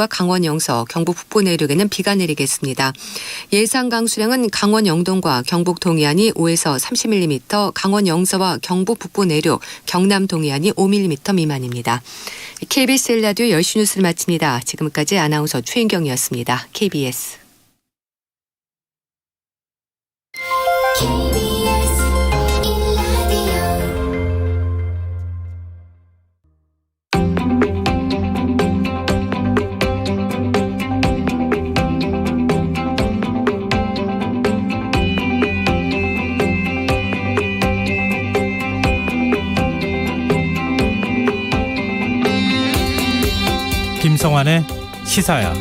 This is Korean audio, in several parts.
서울과 강원 영서, 경북 북부 내륙에는 비가 내리겠습니다. 예상 강수량은 강원 영동과 경북 동해안이 5에서 30mm, 강원 영서와 경북 북부 내륙, 경남 동해안이 5mm 미만입니다. KBS 라디오 10시 뉴스를 마칩니다. 지금까지 아나운서 최인경이었습니다. KBS. 김성환의 시사야.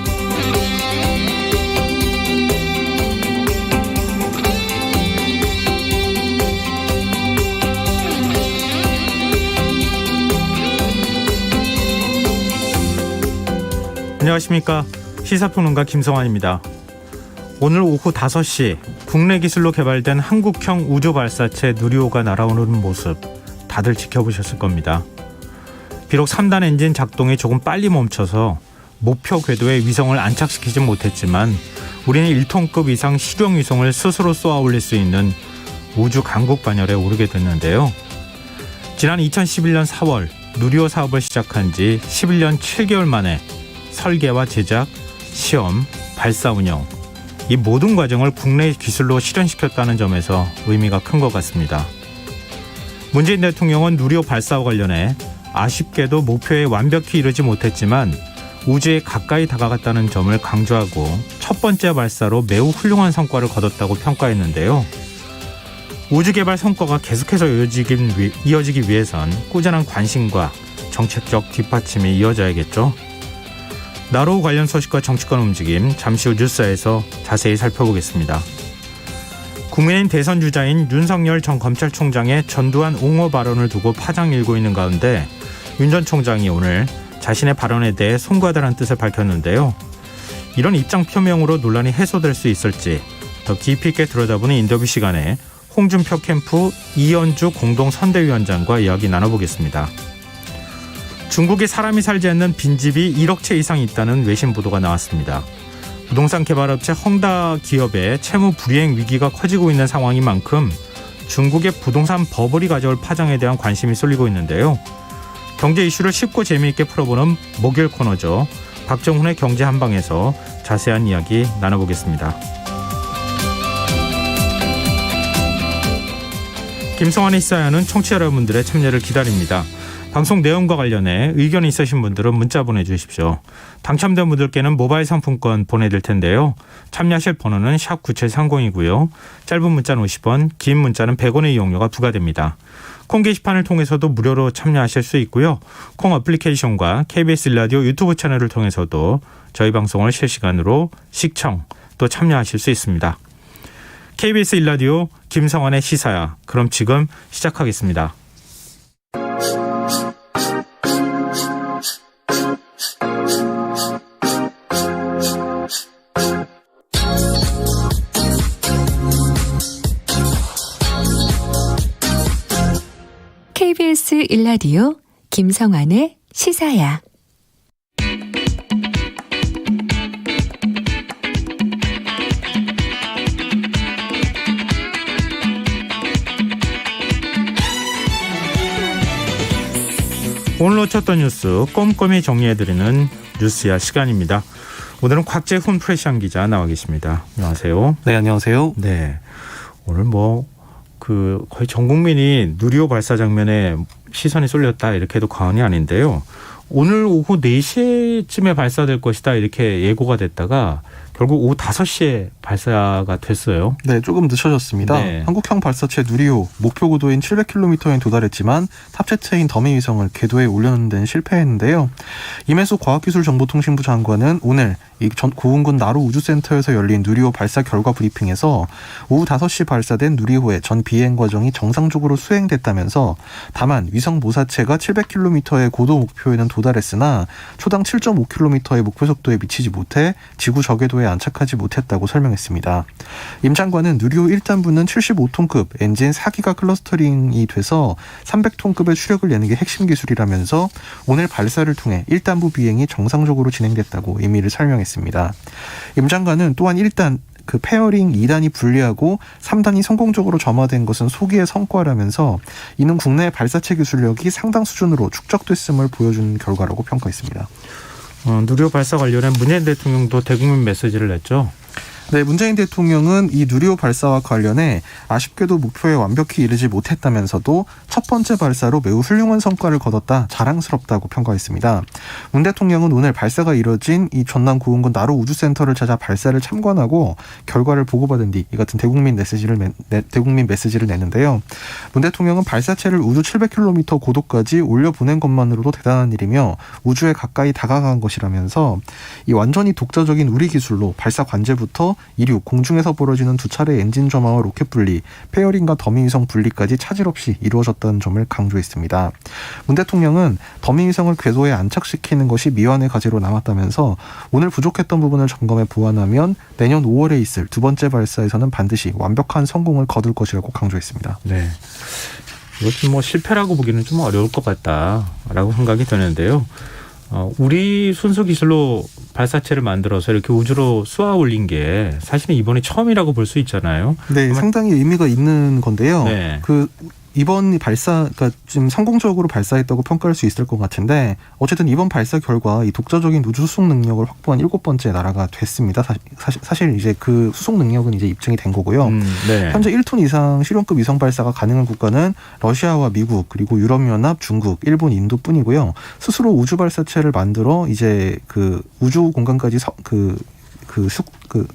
안녕하십니까. 시사평론가 김성환입니다. 오늘 오후 5시 국내 기술로 개발된 한국형 우주발사체 누리호가 날아오는 모습 다들 지켜보셨을 겁니다. 비록 3단 엔진 작동이 조금 빨리 멈춰서 목표 궤도에 위성을 안착시키진 못했지만 우리는 1톤급 이상 실용 위성을 스스로 쏘아 올릴 수 있는 우주 강국 반열에 오르게 됐는데요. 지난 2011년 4월 누리호 사업을 시작한 지 11년 7개월 만에 설계와 제작, 시험, 발사 운영 이 모든 과정을 국내 기술로 실현시켰다는 점에서 의미가 큰 것 같습니다. 문재인 대통령은 누리호 발사와 관련해 아쉽게도 목표에 완벽히 이르지 못했지만 우주에 가까이 다가갔다는 점을 강조하고 첫 번째 발사로 매우 훌륭한 성과를 거뒀다고 평가했는데요. 우주 개발 성과가 계속해서 이어지기 위해선 꾸준한 관심과 정책적 뒷받침이 이어져야겠죠. 나로 관련 소식과 정치권 움직임 잠시 후 뉴스에서 자세히 살펴보겠습니다. 국민의힘 대선 주자인 윤석열 전 검찰총장의 전두환 옹호 발언을 두고 파장 일고 있는 가운데 윤 전 총장이 오늘 자신의 발언에 대해 송구하다는 뜻을 밝혔는데요. 이런 입장 표명으로 논란이 해소될 수 있을지 더 깊이 있게 들여다보는 인터뷰 시간에 홍준표 캠프 이현주 공동선대위원장과 이야기 나눠보겠습니다. 중국에 사람이 살지 않는 빈집이 1억 채 이상 있다는 외신 보도가 나왔습니다. 부동산 개발업체 헝다 기업의 채무 불이행 위기가 커지고 있는 상황인 만큼 중국의 부동산 버블이 가져올 파장에 대한 관심이 쏠리고 있는데요. 경제 이슈를 쉽고 재미있게 풀어보는 목요일 코너죠. 박정훈의 경제 한방에서 자세한 이야기 나눠보겠습니다. 김성환의 시사야는 청취자 여러분들의 참여를 기다립니다. 방송 내용과 관련해 의견이 있으신 분들은 문자 보내주십시오. 당첨된 분들께는 모바일 상품권 보내드릴 텐데요. 참여하실 번호는 샵 9730이고요. 짧은 문자는 50원, 긴 문자는 100원의 이용료가 부과됩니다. 콩 게시판을 통해서도 무료로 참여하실 수 있고요. 콩 어플리케이션과 KBS 라디오 유튜브 채널을 통해서도 저희 방송을 실시간으로 시청 또 참여하실 수 있습니다. KBS 라디오 김성환의 시사야. 그럼 지금 시작하겠습니다. KBS 1라디오 김성환의 시사야. 오늘 놓쳤던 뉴스 꼼꼼히 정리해드리는 뉴스야 시간입니다. 오늘은 곽재훈 프레시안 기자 나와 계십니다. 안녕하세요. 네, 안녕하세요. 네, 오늘 거의 전 국민이 누리호 발사 장면에 시선이 쏠렸다 이렇게 해도 과언이 아닌데요. 오늘 오후 4시쯤에 발사될 것이다 이렇게 예고가 됐다가 결국 오후 5시에 발사가 됐어요. 네, 조금 늦춰졌습니다. 네. 한국형 발사체 누리호 목표 고도인 700km에 도달했지만 탑재체인 더미 위성을 궤도에 올려놓는 데는 실패했는데요. 임혜수 과학기술정보통신부 장관은 오늘 고흥군 나로 우주센터에서 열린 누리호 발사 결과 브리핑에서 오후 5시 발사된 누리호의 전 비행 과정이 정상적으로 수행됐다면서 다만 위성 모사체가 700km의 고도 목표에는 도달했으나 초당 7.5km의 목표 속도에 미치지 못해 지구 저궤도에 안착하지 못했다고 설명했습니다. 임 장관은 누리호 1단부는 75톤급 엔진 4기가 클러스터링이 돼서 300톤급의 추력을 내는 게 핵심 기술이라면서 오늘 발사를 통해 1단부 비행이 정상적으로 진행됐다고 의미를 설명했습니다. 임 장관은 또한 1단 그 페어링 2단이 분리하고 3단이 성공적으로 점화된 것은 소기의 성과라면서 이는 국내 발사체 기술력이 상당 수준으로 축적됐음을 보여준 결과라고 평가했습니다. 누리호 발사 관련해 문재인 대통령도 대국민 메시지를 냈죠. 네, 문재인 대통령은 이 누리호 발사와 관련해 아쉽게도 목표에 완벽히 이르지 못했다면서도 첫 번째 발사로 매우 훌륭한 성과를 거뒀다, 자랑스럽다고 평가했습니다. 문 대통령은 오늘 발사가 이뤄진 이 전남 고흥군 나로 우주센터를 찾아 발사를 참관하고 결과를 보고받은 뒤 이 같은 대국민 메시지를 내는데요. 문 대통령은 발사체를 우주 700km 고도까지 올려보낸 것만으로도 대단한 일이며 우주에 가까이 다가간 것이라면서 이 완전히 독자적인 우리 기술로 발사 관제부터 이륙, 공중에서 벌어지는 두 차례 엔진 점화와 로켓 분리, 페어링과 더미 위성 분리까지 차질 없이 이루어졌다는 점을 강조했습니다. 문 대통령은 더미 위성을 궤도에 안착시키는 것이 미완의 과제로 남았다면서 오늘 부족했던 부분을 점검해 보완하면 내년 5월에 있을 두 번째 발사에서는 반드시 완벽한 성공을 거둘 것이라고 강조했습니다. 네. 이것은 뭐 실패라고 보기는 좀 어려울 것 같다라고 생각이 드는데요. 우리 순수 기술로 발사체를 만들어서 이렇게 우주로 쏘아 올린 게 사실은 이번이 처음이라고 볼 수 있잖아요. 네, 상당히 의미가 있는 건데요. 네. 이번 발사가 지금 성공적으로 발사했다고 평가할 수 있을 것 같은데 어쨌든 이번 발사 결과 이 독자적인 우주 수송 능력을 확보한 7번째 나라가 됐습니다. 사실 이제 그 수송 능력은 이제 입증이 된 거고요. 네. 현재 1톤 이상 실용급 위성 발사가 가능한 국가는 러시아와 미국 그리고 유럽연합, 중국, 일본, 인도뿐이고요. 스스로 우주 발사체를 만들어 이제 그 우주 공간까지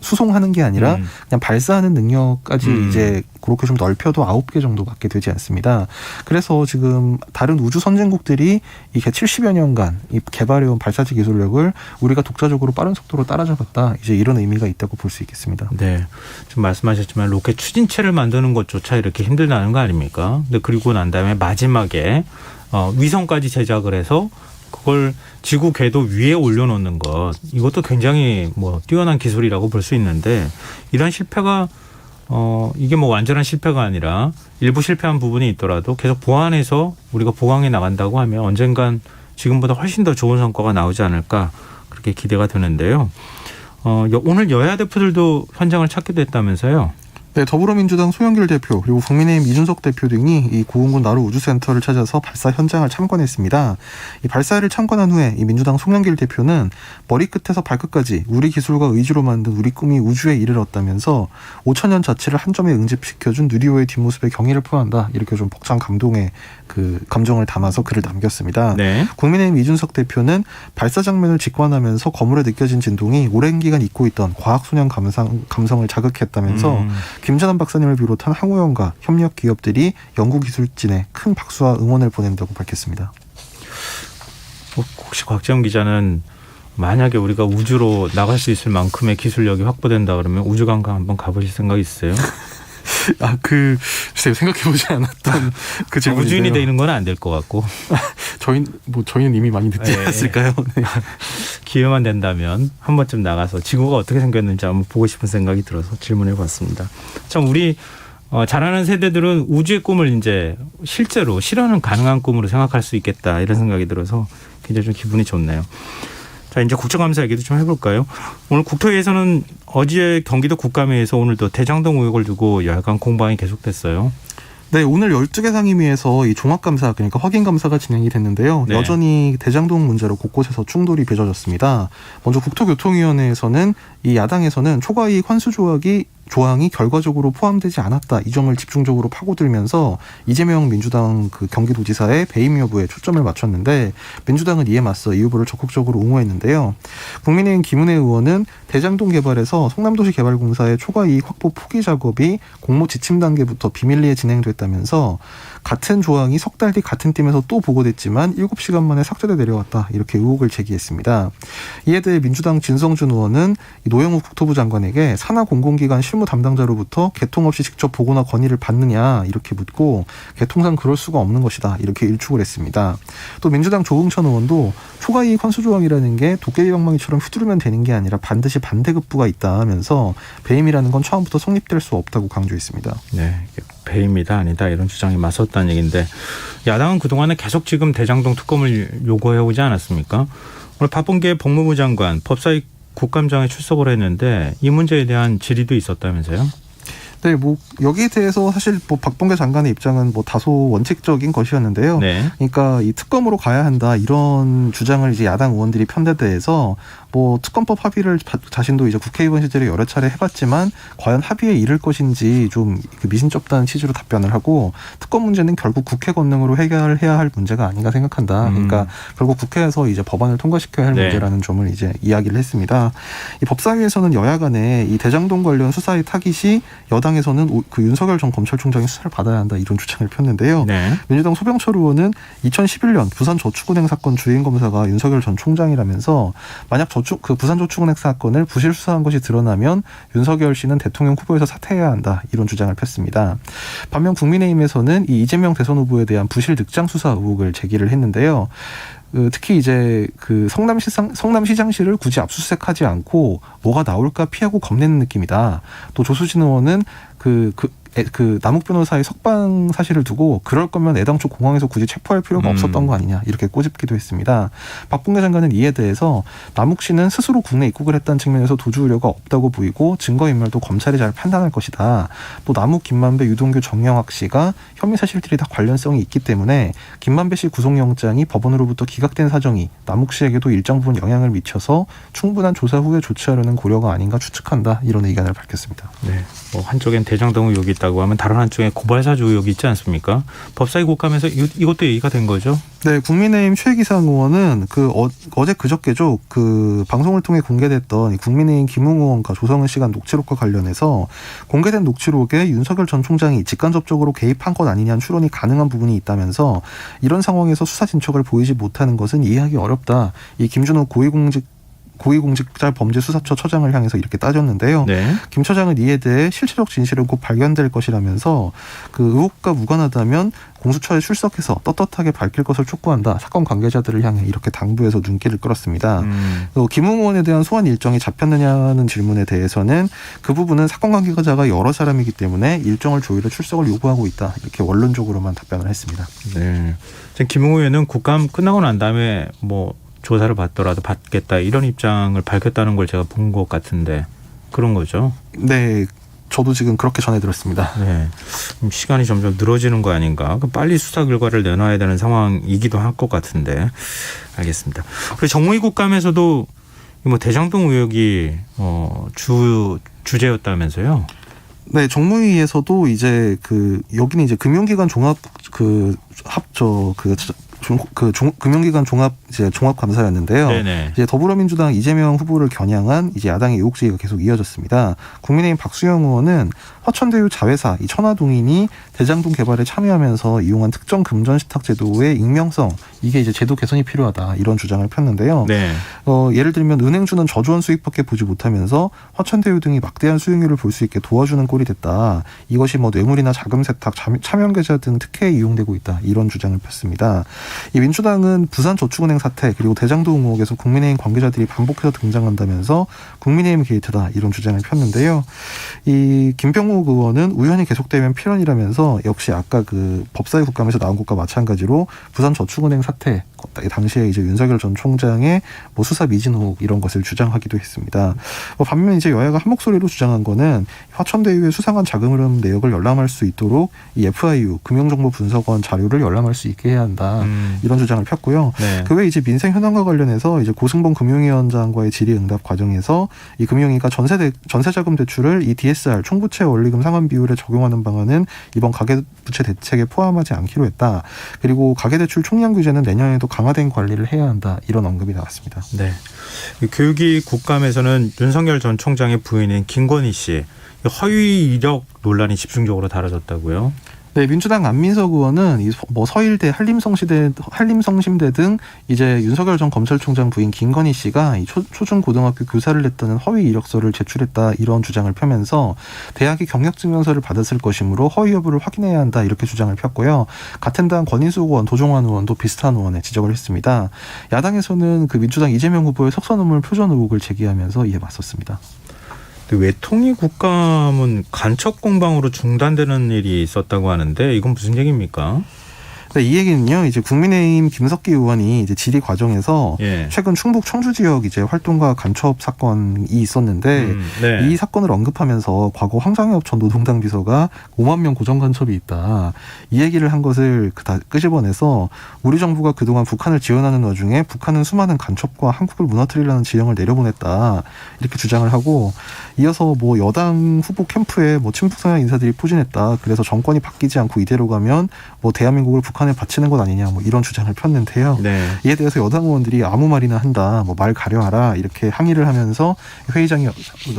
수송하는 게 아니라 그냥 발사하는 능력까지 이제 그렇게 좀 넓혀도 9개 정도밖에 되지 않습니다. 그래서 지금 다른 우주 선진국들이 이게 70여 년간 이 개발해온 발사체 기술력을 우리가 독자적으로 빠른 속도로 따라잡았다. 이제 이런 의미가 있다고 볼 수 있겠습니다. 네, 지금 말씀하셨지만 로켓 추진체를 만드는 것조차 이렇게 힘들다는 거 아닙니까? 근데 그리고 난 다음에 마지막에 위성까지 제작을 해서 그걸 지구 궤도 위에 올려놓는 것, 이것도 굉장히 뛰어난 기술이라고 볼 수 있는데 이런 실패가 이게 완전한 실패가 아니라 일부 실패한 부분이 있더라도 계속 보완해서 우리가 보강해 나간다고 하면 언젠간 지금보다 훨씬 더 좋은 성과가 나오지 않을까 그렇게 기대가 되는데요. 오늘 여야 대표들도 현장을 찾게 됐다면서요. 네, 더불어민주당 송영길 대표 그리고 국민의힘 이준석 대표 등이 이 고흥군 나로 우주센터를 찾아서 발사 현장을 참관했습니다. 이 발사를 참관한 후에 이 민주당 송영길 대표는 머리끝에서 발끝까지 우리 기술과 의지로 만든 우리 꿈이 우주에 이르렀다면서 5천년 자치를 한 점에 응집시켜준 누리호의 뒷모습에 경의를 표한다. 이렇게 좀 벅찬 감동의 그 감정을 담아서 글을 남겼습니다. 네. 국민의힘 이준석 대표는 발사 장면을 직관하면서 거물에 느껴진 진동이 오랜 기간 잊고 있던 과학소년 감성을 자극했다면서 김전환 박사님을 비롯한 항우연과 협력 기업들이 연구기술진에 큰 박수와 응원을 보낸다고 밝혔습니다. 혹시 곽재영 기자는 만약에 우리가 우주로 나갈 수 있을 만큼의 기술력이 확보된다 그러면 우주관광 한번 가보실 생각 있으세요? 글쎄요, 생각해보지 않았던 그 질문인데요. 우주인이 되는 건 안 될 것 같고. 저희는 이미 많이 늦지 않았을까요? 네. 기회만 된다면 한 번쯤 나가서 지구가 어떻게 생겼는지 한번 보고 싶은 생각이 들어서 질문해봤습니다. 참 우리 자라는 세대들은 우주의 꿈을 이제 실제로 실현은 가능한 꿈으로 생각할 수 있겠다 이런 생각이 들어서 굉장히 좀 기분이 좋네요. 자, 이제 국정감사 얘기도 좀 해볼까요? 오늘 국토위에서는 어제 경기도 국감회에서 오늘도 대장동 의혹을 두고 여야간 공방이 계속됐어요. 네, 오늘 12개 상임위에서 이 종합감사, 그러니까 확인감사가 진행이 됐는데요. 네. 여전히 대장동 문제로 곳곳에서 충돌이 빚어졌습니다. 먼저 국토교통위원회에서는 이 야당에서는 초과이익 환수 조항이 결과적으로 포함되지 않았다. 이 점을 집중적으로 파고들면서 이재명 민주당 그 경기도지사의 배임 여부에 초점을 맞췄는데 민주당은 이에 맞서 이 후보를 적극적으로 옹호했는데요. 국민의힘 김은혜 의원은 대장동 개발에서 성남도시개발공사의 초과이익 확보 포기 작업이 공모 지침 단계부터 비밀리에 진행됐다면서 같은 조항이 석 달 뒤 같은 팀에서 또 보고됐지만 7시간 만에 삭제돼 내려왔다. 이렇게 의혹을 제기했습니다. 이에 대해 민주당 진성준 의원은 노영욱 국토부 장관에게 산하공공기관 실무 담당자로부터 개통 없이 직접 보고나 건의를 받느냐 이렇게 묻고 개통상 그럴 수가 없는 것이다. 이렇게 일축을 했습니다. 또 민주당 조응천 의원도 초과이익 환수 조항이라는 게 도깨비 방망이처럼 휘두르면 되는 게 아니라 반드시 반대급부가 있다 하면서 배임이라는 건 처음부터 성립될 수 없다고 강조했습니다. 네, 배임이다 아니다 이런 주장이 맞섰다는 얘기인데 야당은 그동안에 계속 지금 대장동 특검을 요구해오지 않았습니까? 오늘 박범계 법무부 장관 법사위 국감장에 출석을 했는데 이 문제에 대한 질의도 있었다면서요? 네, 뭐 여기에 대해서 사실 뭐 박범계 장관의 입장은 뭐 다소 원칙적인 것이었는데요. 네. 그러니까 이 특검으로 가야 한다 이런 주장을 이제 야당 의원들이 편대대해서 뭐 특검법 합의를 자신도 이제 국회의원 시절에 여러 차례 해봤지만 과연 합의에 이를 것인지 좀 미심쩍다는 취지로 답변을 하고 특검 문제는 결국 국회 권능으로 해결해야 할 문제가 아닌가 생각한다. 그러니까 결국 국회에서 이제 법안을 통과시켜야 할 네. 문제라는 점을 이제 이야기를 했습니다. 이 법사위에서는 여야 간에 이 대장동 관련 수사의 타깃이 여당에서는 그 윤석열 전 검찰총장이 수사를 받아야 한다 이런 주장을 폈는데요. 네. 민주당 소병철 의원은 2011년 부산저축은행 사건 주인 검사가 윤석열 전 총장이라면서 만약 그 부산저축은행 사건을 부실 수사한 것이 드러나면 윤석열 씨는 대통령 후보에서 사퇴해야 한다 이런 주장을 폈습니다. 반면 국민의힘에서는 이 이재명 대선 후보에 대한 부실 늑장 수사 의혹을 제기를 했는데요. 특히 이제 그 성남시장실을 굳이 압수수색하지 않고 뭐가 나올까 피하고 겁내는 느낌이다. 또 조수진 의원은 그 남욱 변호사의 석방 사실을 두고 그럴 거면 애당초 공항에서 굳이 체포할 필요가 없었던 거 아니냐 이렇게 꼬집기도 했습니다. 박범계 장관은 이에 대해서 남욱 씨는 스스로 국내 입국을 했다는 측면에서 도주 우려가 없다고 보이고 증거인멸도 검찰이 잘 판단할 것이다. 또 남욱, 김만배, 유동규, 정영학 씨가 혐의 사실들이 다 관련성이 있기 때문에 김만배 씨 구속영장이 법원으로부터 기각된 사정이 남욱 씨에게도 일정 부분 영향을 미쳐서 충분한 조사 후에 조치하려는 고려가 아닌가 추측한다 이런 의견을 밝혔습니다. 네. 뭐 한쪽엔 대장동 의혹이 있다고 하면 다른 한쪽에 고발사주 의혹이 있지 않습니까? 법사위 국감에서 이것도 얘기가 된 거죠? 네, 국민의힘 최기상 의원은 어제 그저께죠. 그 방송을 통해 공개됐던 국민의힘 김웅 의원과 조성은 씨간 녹취록과 관련해서 공개된 녹취록에 윤석열 전 총장이 직간접적으로 개입한 것 아니냐는 추론이 가능한 부분이 있다면서 이런 상황에서 수사 진척을 보이지 못하는 것은 이해하기 어렵다. 이 김준호 고위공직자 범죄수사처 처장을 향해서 이렇게 따졌는데요. 네. 김 처장은 이에 대해 실체적 진실은 곧 발견될 것이라면서 그 의혹과 무관하다면 공수처에 출석해서 떳떳하게 밝힐 것을 촉구한다. 사건 관계자들을 향해 이렇게 당부해서 눈길을 끌었습니다. 또 김웅 의원에 대한 소환 일정이 잡혔느냐는 질문에 대해서는 그 부분은 사건 관계자가 여러 사람이기 때문에 일정을 조율해 출석을 요구하고 있다. 이렇게 원론적으로만 답변을 했습니다. 네. 지금 김웅 의원은 국감 끝나고 난 다음에 뭐 조사를 받더라도 받겠다 이런 입장을 밝혔다는 걸 제가 본 것 같은데 그런 거죠? 네. 저도 지금 그렇게 전해들었습니다. 네. 시간이 점점 늘어지는 거 아닌가. 빨리 수사 결과를 내놔야 되는 상황이기도 할 것 같은데. 알겠습니다. 그리고 정무위 국감에서도 뭐 대장동 의혹이 주제였다면서요? 네, 정무위에서도 이제 여기는 이제 금융기관 종합 금융기관 종합 감사였는데요. 네네. 이제 더불어민주당 이재명 후보를 겨냥한 이제 야당의 의혹 제기가 계속 이어졌습니다. 국민의힘 박수영 의원은 화천대유 자회사 이 천화동인이 대장동 개발에 참여하면서 이용한 특정 금전시탁 제도의 익명성 이게 이제 제도 개선이 필요하다 이런 주장을 폈는데요. 네. 예를 들면 은행주는 저조한 수익밖에 보지 못하면서 화천대유 등이 막대한 수익률을 볼 수 있게 도와주는 꼴이 됐다. 이것이 뭐 뇌물이나 자금 세탁, 차명계좌 등 특혜에 이용되고 있다. 이런 주장을 폈습니다. 이 민주당은 부산저축은행 사태 그리고 대장동 의혹에서 국민의힘 관계자들이 반복해서 등장한다면서 국민의힘 게이트다 이런 주장을 폈는데요. 이 김병욱 의원은 우연히 계속되면 필연이라면서 역시 아까 그 법사위 국감에서 나온 것과 마찬가지로 부산저축은행 사태 당시에 이제 윤석열 전 총장의 뭐 수사 미진 의혹 이런 것을 주장하기도 했습니다. 반면 이제 여야가 한 목소리로 주장한 거는 화천대유의 수상한 자금 흐름 내역을 열람할 수 있도록 이 FIU 금융정보분석원 자료를 열람할 수 있게 해야 한다. 이런 주장을 폈고요. 네. 그 외에 이제 민생 현안과 관련해서 이제 고승범 금융위원장과의 질의응답 과정에서 이 금융위가 전세자금 대출을 이 DSR 총부채 원리금 상환 비율에 적용하는 방안은 이번 가계부채 대책에 포함하지 않기로 했다. 그리고 가계대출 총량 규제는 내년에도 강화된 관리를 해야 한다. 이런 언급이 나왔습니다. 네. 교육위 국감에서는 윤석열 전 총장의 부인인 김건희 씨 허위 이력 논란이 집중적으로 다뤄졌다고요? 네, 민주당 안민석 의원은 뭐 서일대, 한림성심대 등 이제 윤석열 전 검찰총장 부인 김건희 씨가 이 초중고등학교 교사를 냈다는 허위 이력서를 제출했다 이런 주장을 펴면서 대학이 경력증명서를 받았을 것이므로 허위 여부를 확인해야 한다 이렇게 주장을 폈고요. 같은 당 권인숙 의원, 도종환 의원도 비슷한 의원에 지적을 했습니다. 야당에서는 그 민주당 이재명 후보의 석선의물 표전 의혹을 제기하면서 이에 맞섰습니다. 외통위 국감은 간첩 공방으로 중단되는 일이 있었다고 하는데 이건 무슨 얘기입니까? 네, 이 얘기는요. 이제 국민의힘 김석기 의원이 이제 질의 과정에서 예. 최근 충북 청주 지역 이제 활동가 간첩 사건이 있었는데 네. 이 사건을 언급하면서 과거 황장엽 전 노동당 비서가 5만 명 고정 간첩이 있다. 이 얘기를 한 것을 다 끄집어내서 우리 정부가 그동안 북한을 지원하는 와중에 북한은 수많은 간첩과 한국을 무너뜨리려는 지령을 내려보냈다. 이렇게 주장을 하고 이어서 뭐 여당 후보 캠프에 뭐 친북 성향 인사들이 포진했다. 그래서 정권이 바뀌지 않고 이대로 가면 뭐 대한민국을 북한에 바치는 것 아니냐 뭐 이런 주장을 폈는데요. 네. 이에 대해서 여당 의원들이 아무 말이나 한다. 뭐 말 가려하라. 이렇게 항의를 하면서 회의장이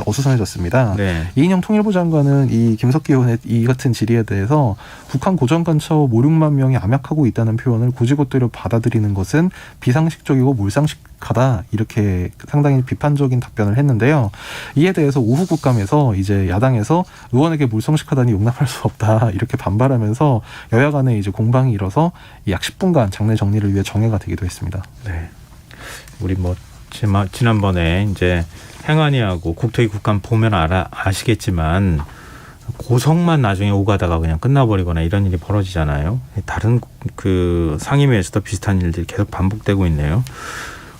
어수선해졌습니다. 네. 이인영 통일부 장관은 이 김석기 의원의 이 같은 질의에 대해서 북한 고정 간첩 5, 6만 명이 암약하고 있다는 표현을 곧이곧대로 받아들이는 것은 비상식적이고 몰상식하다. 이렇게 상당히 비판적인 답변을 했는데요. 이에 대해서 오후 국감에서 이제 야당에서 의원에게 몰상식하다니 용납할 수 없다. 이렇게 반발하면서 여야 간에 이제 공방이 일어서 약 10분간 장내 정리를 위해 정회가 되기도 했습니다. 네. 우리 뭐 지난번에 이제 행안위하고 국토위 국감 보면 아시겠지만 고성만 나중에 오가다가 그냥 끝나버리거나 이런 일이 벌어지잖아요. 다른 그 상임위에서도 비슷한 일들이 계속 반복되고 있네요.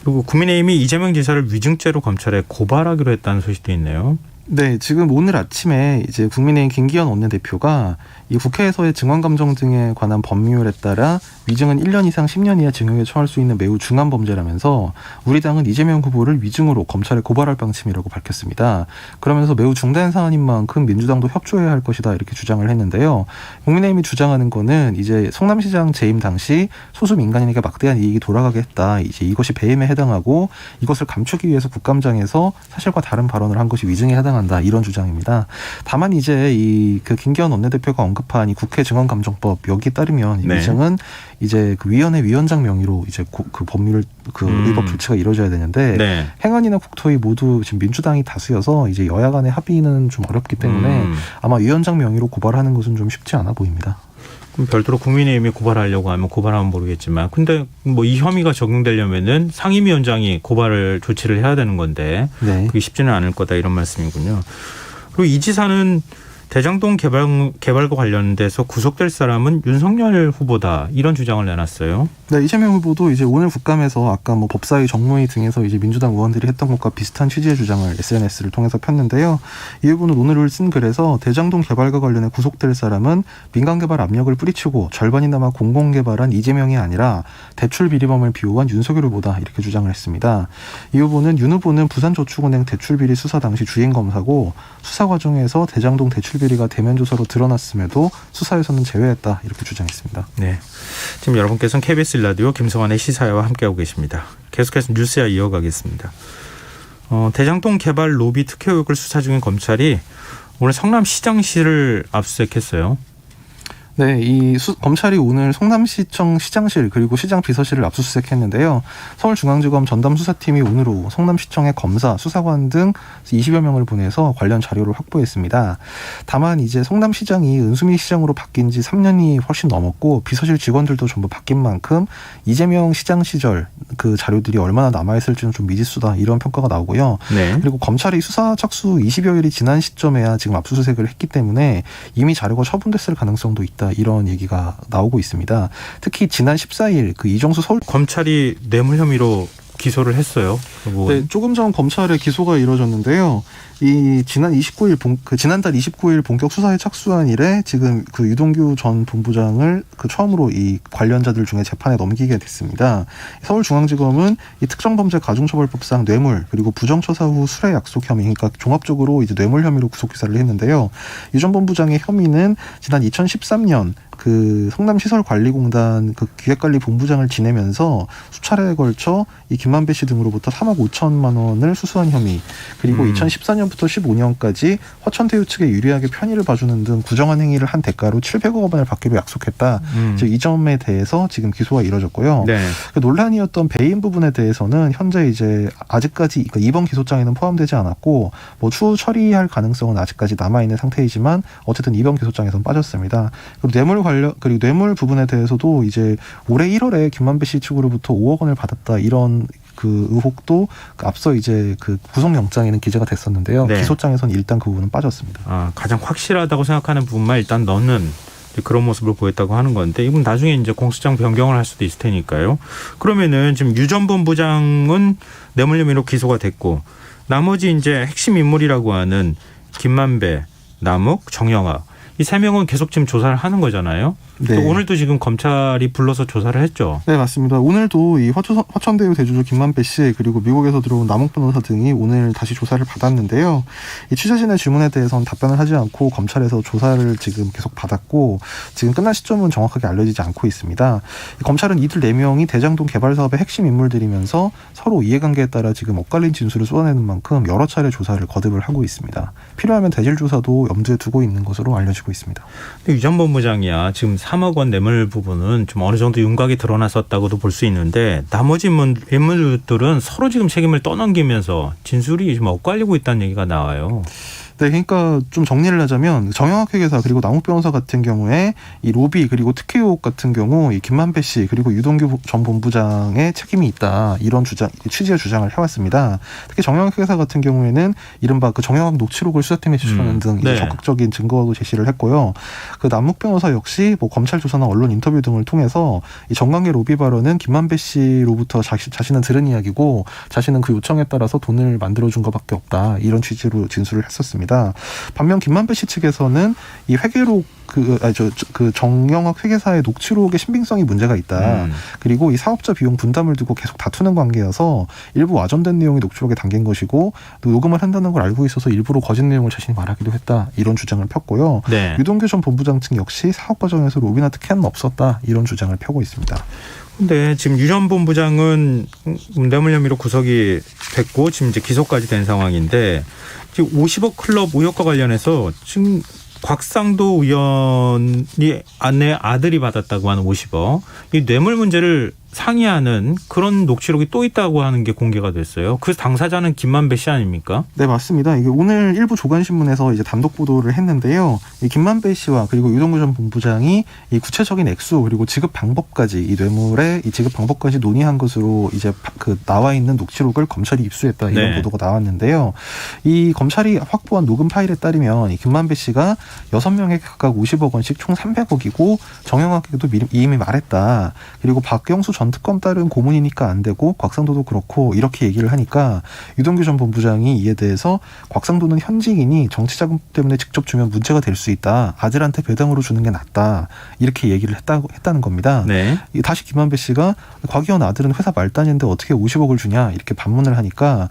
그리고 국민의힘이 이재명 지사를 위증죄로 검찰에 고발하기로 했다는 소식도 있네요. 네, 지금 오늘 아침에 이제 국민의힘 김기현 원내대표가 이 국회에서의 증언감정 등에 관한 법률에 따라 위증은 1년 이상 10년 이하 징역에 처할 수 있는 매우 중한 범죄라면서 우리 당은 이재명 후보를 위증으로 검찰에 고발할 방침이라고 밝혔습니다. 그러면서 매우 중대한 사안인 만큼 민주당도 협조해야 할 것이다 이렇게 주장을 했는데요. 국민의힘이 주장하는 거는 이제 성남시장 재임 당시 소수 민간인에게 막대한 이익이 돌아가게 했다. 이제 이것이 배임에 해당하고 이것을 감추기 위해서 국감장에서 사실과 다른 발언을 한 것이 위증에 해당한다 이런 주장입니다. 다만 이제 이 그 김기현 원내대표가 언급한 이 국회 증언감정법 여기에 따르면 이 네. 위증은 이제 그 위원회 위원장 명의로 이제 그 법률 그 의법 조치가 이루어져야 되는데 네. 행안위나 국토위 모두 지금 민주당이 다수여서 이제 여야 간의 합의는 좀 어렵기 때문에 아마 위원장 명의로 고발하는 것은 좀 쉽지 않아 보입니다. 그럼 별도로 국민의힘이 고발하려고 하면 고발하면 모르겠지만 근데 뭐 이 혐의가 적용되려면은 상임위원장이 고발을 조치를 해야 되는 건데 네. 그게 쉽지는 않을 거다 이런 말씀이군요. 그리고 이 지사는 대장동 개발과 관련돼서 구속될 사람은 윤석열 후보다 이런 주장을 내놨어요. 네, 이재명 후보도 이제 오늘 국감에서 아까 뭐 법사위 정무위 등에서 이제 민주당 의원들이 했던 것과 비슷한 취지의 주장을 SNS를 통해서 폈는데요. 이 후보는 오늘 쓴 글에서 대장동 개발과 관련해 구속될 사람은 민간 개발 압력을 뿌리치고 절반이나마 공공 개발한 이재명이 아니라 대출 비리범을 비호한 윤석열 후보다 이렇게 주장을 했습니다. 이 후보는 윤 후보는 부산저축은행 대출 비리 수사 당시 주인 검사고 수사 과정에서 대장동 대출 비리가 대면 조사로 드러났음에도 수사에서는 제외했다 이렇게 주장했습니다. 네, 지금 여러분께서는 KBS 라디오 김성환의 시사회와 함께하고 계십니다. 계속해서 뉴스야 이어가겠습니다. 대장동 개발 로비 특혜 의혹을 수사 중인 검찰이 오늘 성남시장실을 압수수색했어요. 네, 검찰이 오늘 성남시청 시장실 그리고 시장 비서실을 압수수색했는데요. 서울중앙지검 전담수사팀이 오늘 오후 성남시청의 검사, 수사관 등 20여 명을 보내서 관련 자료를 확보했습니다. 다만 이제 성남시장이 은수미 시장으로 바뀐 지 3년이 훨씬 넘었고 비서실 직원들도 전부 바뀐 만큼 이재명 시장 시절 그 자료들이 얼마나 남아있을지는 좀 미지수다 이런 평가가 나오고요. 네. 그리고 검찰이 수사 착수 20여일이 지난 시점에야 지금 압수수색을 했기 때문에 이미 자료가 처분됐을 가능성도 있다. 이런 얘기가 나오고 있습니다. 특히 지난 14일 그 이정수 서울 검찰이 뇌물 혐의로 기소를 했어요. 네, 조금 전 검찰의 기소가 이루어졌는데요. 지난달 29일 본격 수사에 착수한 이래 지금 그 유동규 전 본부장을 그 처음으로 이 관련자들 중에 재판에 넘기게 됐습니다. 서울중앙지검은 이 특정범죄가중처벌법상 뇌물 그리고 부정처사 후 수뢰 약속 혐의, 그러니까 종합적으로 이제 뇌물 혐의로 구속 기사를 했는데요. 유 전 본부장의 혐의는 지난 2013년 그 성남시설관리공단 그 기획관리본부장을 지내면서 수차례에 걸쳐 이 김만배 씨 등으로부터 3억 5천만 원을 수수한 혐의, 그리고 2014년부터 15년까지 화천대유 측에 유리하게 편의를 봐주는 등 부정한 행위를 한 대가로 700억 원을 받기로 약속했다. 이 점에 대해서 지금 기소가 이뤄졌고요. 네. 그 논란이었던 배임 부분에 대해서는 현재 이제 아직까지 그러니까 이번 기소장에는 포함되지 않았고 뭐 추후 처리할 가능성은 아직까지 남아 있는 상태이지만 어쨌든 이번 기소장에서는 빠졌습니다. 그리고 뇌물 부분에 대해서도 이제 올해 1월에 김만배 씨 측으로부터 5억 원을 받았다 이런 그 의혹도 앞서 이제 그 구속영장에는 기재가 됐었는데요. 네. 기소장에서는 일단 그 부분은 빠졌습니다. 가장 확실하다고 생각하는 부분만 일단 넣는 그런 모습을 보였다고 하는 건데 이건 나중에 이제 공소장 변경을 할 수도 있을 테니까요. 그러면은 지금 유 전 본부장은 뇌물 혐의로 기소가 됐고 나머지 이제 핵심 인물이라고 하는 김만배, 남욱, 정영학 이 세 명은 계속 지금 조사를 하는 거잖아요. 네. 또 오늘도 지금 검찰이 불러서 조사를 했죠. 네, 맞습니다. 오늘도 이 화천대유 대주주 김만배 씨 그리고 미국에서 들어온 남욱 변호사 등이 오늘 다시 조사를 받았는데요. 이 취재진의 질문에 대해서는 답변을 하지 않고 검찰에서 조사를 지금 계속 받았고 지금 끝날 시점은 정확하게 알려지지 않고 있습니다. 검찰은 이들 4명이 대장동 개발 사업의 핵심 인물들이면서 서로 이해관계에 따라 지금 엇갈린 진술을 쏟아내는 만큼 여러 차례 조사를 거듭을 하고 있습니다. 필요하면 대질 조사도 염두에 두고 있는 것으로 알려지고 있습니다. 유 전 본부장이야 지금 3억 원 뇌물 부분은 좀 어느 정도 윤곽이 드러났었다고도 볼 수 있는데 나머지 인물들은 서로 지금 책임을 떠넘기면서 진술이 좀 엇갈리고 있다는 얘기가 나와요. 네, 그러니까 좀 정리를 하자면 정영학 회계사 그리고 남욱 변호사 같은 경우에 이 로비 그리고 특혜 의혹 같은 경우 이 김만배 씨 그리고 유동규 전 본부장의 책임이 있다 이런 취지의 주장을 해왔습니다. 특히 정영학 회계사 같은 경우에는 이른바 그 정영학 녹취록을 수사팀에 제출하는 등 네. 적극적인 증거도 제시를 했고요. 그 남욱 변호사 역시 뭐 검찰 조사나 언론 인터뷰 등을 통해서 이 정관계 로비 발언은 김만배 씨로부터 자신은 들은 이야기고 자신은 그 요청에 따라서 돈을 만들어준 것밖에 없다 이런 취지로 진술을 했었습니다. 반면 김만배 씨 측에서는 이 회계록 그 정영학 회계사의 녹취록의 신빙성이 문제가 있다. 그리고 이 사업자 비용 분담을 두고 계속 다투는 관계여서 일부 와전된 내용이 녹취록에 담긴 것이고 또 녹음을 한다는 걸 알고 있어서 일부러 거짓 내용을 자신이 말하기도 했다. 이런 주장을 폈고요. 네. 유동규 전 본부장 측 역시 사업 과정에서 로비나 특혜는 없었다. 이런 주장을 펴고 있습니다. 근데 지금 유 전 본부장은 뇌물 혐의로 구속이 됐고 지금 이제 기소까지 된 상황인데 지금 50억 클럽 의혹과 관련해서 지금 곽상도 의원이 아들이 받았다고 하는 50억 이 뇌물 문제를 상의하는 그런 녹취록이 또 있다고 하는 게 공개가 됐어요. 그 당사자는 김만배 씨 아닙니까? 네, 맞습니다. 이게 오늘 일부 조간신문에서 이제 단독 보도를 했는데요. 이 김만배 씨와 그리고 유동규 전 본부장이 이 구체적인 액수 그리고 지급 방법까지 이 뇌물의 이 지급 방법까지 논의한 것으로 이제 그 나와 있는 녹취록을 검찰이 입수했다 이런 보도가 나왔는데요. 이 검찰이 확보한 녹음 파일에 따르면 이 김만배 씨가 6명에게 각각 50억 원씩 총 300억이고 정영학에게도 이미 말했다. 그리고 박경수 전 특검 딸은 고문이니까 안 되고 곽상도도 그렇고 이렇게 얘기를 하니까 유동규 전 본부장이 이에 대해서 곽상도는 현직이니 정치자금 때문에 직접 주면 문제가 될 수 있다. 아들한테 배당으로 주는 게 낫다. 이렇게 얘기를 했다는 겁니다. 네. 다시 김만배 씨가 곽 의원 아들은 회사 말단인데 어떻게 50억을 주냐 이렇게 반문을 하니까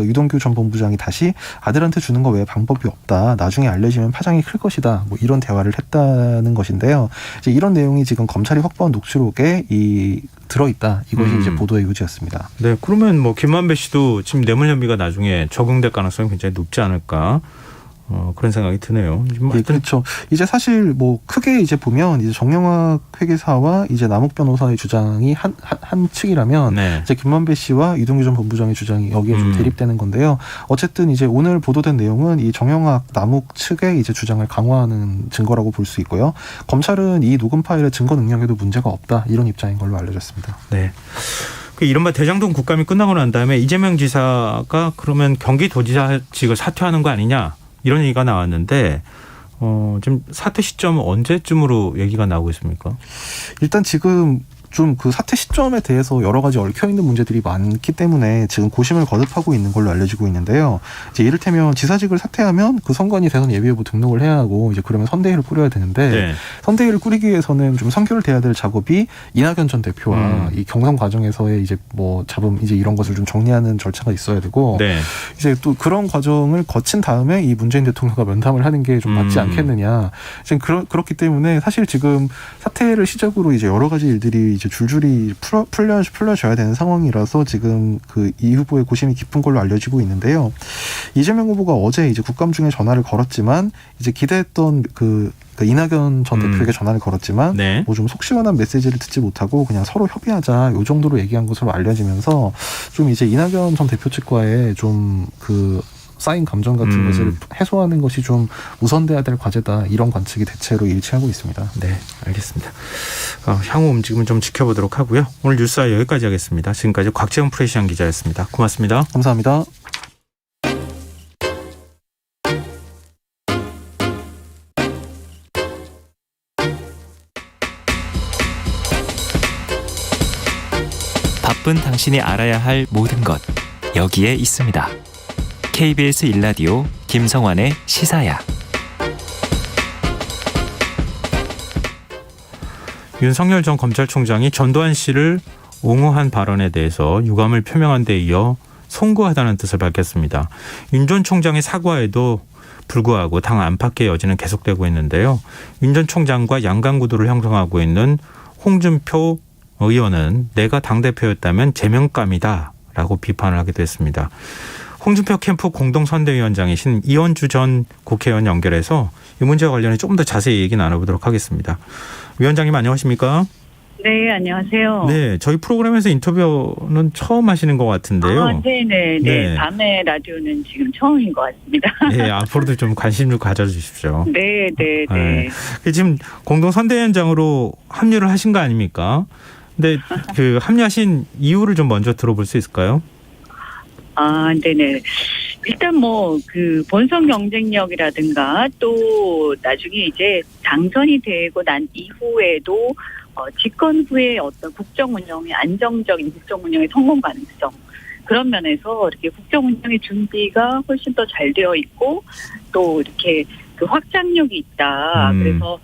유동규 전 본부장이 다시 아들한테 주는 거 외에 방법이 없다. 나중에 알려지면 파장이 클 것이다. 뭐 이런 대화를 했다는 것인데요. 이제 이런 내용이 지금 검찰이 확보한 녹취록에 들어있다. 이것이 이제 보도의 요지였습니다. 네, 그러면 뭐 김만배 씨도 지금 뇌물 혐의가 나중에 적용될 가능성이 굉장히 높지 않을까. 그런 생각이 드네요. 네, 그렇죠. 이제 사실 뭐 크게 이제 보면 이제 정영학 회계사와 이제 남욱 변호사의 주장이 한 측이라면 이제 김만배 씨와 유동규 전 본부장의 주장이 여기에 좀 대립되는 건데요. 어쨌든 이제 오늘 보도된 내용은 이 정영학 남욱 측의 이제 주장을 강화하는 증거라고 볼 수 있고요. 검찰은 이 녹음 파일의 증거 능력에도 문제가 없다 이런 입장인 걸로 알려졌습니다. 네. 이른바 대장동 국감이 끝나고 난 다음에 이재명 지사가 그러면 경기도지사직을 사퇴하는 거 아니냐? 이런 얘기가 나왔는데 지금 사퇴 시점은 언제쯤으로 얘기가 나오고 있습니까? 일단 지금 좀 그 사퇴 시점에 대해서 여러 가지 얽혀있는 문제들이 많기 때문에 지금 고심을 거듭하고 있는 걸로 알려지고 있는데요. 이제 이를테면 지사직을 사퇴하면 그 선관위 대선 예비후보 등록을 해야 하고 이제 그러면 선대위를 꾸려야 되는데 선대위를 꾸리기 위해서는 좀 선결돼야 될 작업이 이낙연 전 대표와 이 경선 과정에서의 이제 뭐 잡음 이제 이런 것을 좀 정리하는 절차가 있어야 되고 이제 또 그런 과정을 거친 다음에 이 문재인 대통령과 면담을 하는 게 좀 맞지 않겠느냐. 지금 그렇기 때문에 사실 지금 사퇴를 시작으로 이제 여러 가지 일들이 이제 줄줄이 풀려져야 되는 상황이라서 지금 그 이 후보의 고심이 깊은 걸로 알려지고 있는데요. 이재명 후보가 어제 이제 국감 중에 전화를 걸었지만 이제 기대했던 그 이낙연 전 대표에게 전화를 걸었지만 네. 뭐 좀 속 시원한 메시지를 듣지 못하고 그냥 서로 협의하자 요 정도로 얘기한 것으로 알려지면서 좀 이제 이낙연 전 대표 측과의 좀 그 쌓인 감정 같은 것을 해소하는 것이 좀 우선돼야 될 과제다 이런 관측이 대체로 일치하고 있습니다. 네, 알겠습니다. 향후 움직임을 좀 지켜보도록 하고요. 오늘 뉴스와 여기까지 하겠습니다. 지금까지 곽재훈 프레시안 기자였습니다. 고맙습니다. 감사합니다. 바쁜 당신이 알아야 할 모든 것 여기에 있습니다. KBS 1라디오 김성환의 시사야. 윤석열 전 검찰총장이 전두환 씨를 옹호한 발언에 대해서 유감을 표명한 데 이어 송구하다는 뜻을 밝혔습니다. 윤 전 총장의 사과에도 불구하고 당 안팎의 여지는 계속되고 있는데요. 윤 전 총장과 양강구도를 형성하고 있는 홍준표 의원은 내가 당대표였다면 제명감이다라고 비판을 하기도 했습니다. 홍준표 캠프 공동선대위원장이신 이현주 전 국회의원 연결해서 이 문제와 관련해 조금 더 자세히 얘기 나눠보도록 하겠습니다. 위원장님 안녕하십니까? 네, 안녕하세요. 네, 저희 프로그램에서 인터뷰는 처음 하시는 것 같은데요. 네네. 네. 밤에 라디오는 지금 처음인 것 같습니다. 네, 앞으로도 좀 관심 좀 가져주십시오. 네. 지금 공동선대위원장으로 합류를 하신 거 아닙니까? 근데 그 합류하신 이유를 좀 먼저 들어볼 수 있을까요? 네네. 일단 그 본선 경쟁력이라든가 또 나중에 이제 당선이 되고 난 이후에도 집권 후에 어떤 국정 운영의 안정적인 국정 운영의 성공 가능성 그런 면에서 이렇게 국정 운영의 준비가 훨씬 더 잘 되어 있고 또 이렇게 그 확장력이 있다. 그래서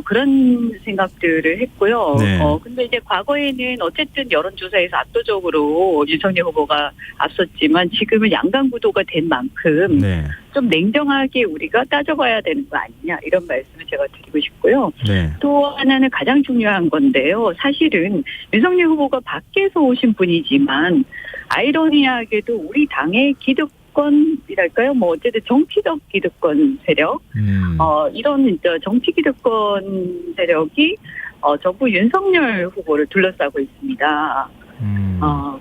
그런 생각들을 했고요. 네. 근데 이제 과거에는 어쨌든 여론조사에서 압도적으로 윤석열 후보가 앞섰지만 지금은 양강구도가 된 만큼 네. 좀 냉정하게 우리가 따져봐야 되는 거 아니냐 이런 말씀을 제가 드리고 싶고요. 네. 또 하나는 가장 중요한 건데요. 사실은 윤석열 후보가 밖에서 오신 분이지만 아이러니하게도 우리 당의 기득권이랄까요? 어쨌든 정치적 기득권 세력, 이런 정치 기득권 세력이 정부 윤석열 후보를 둘러싸고 있습니다.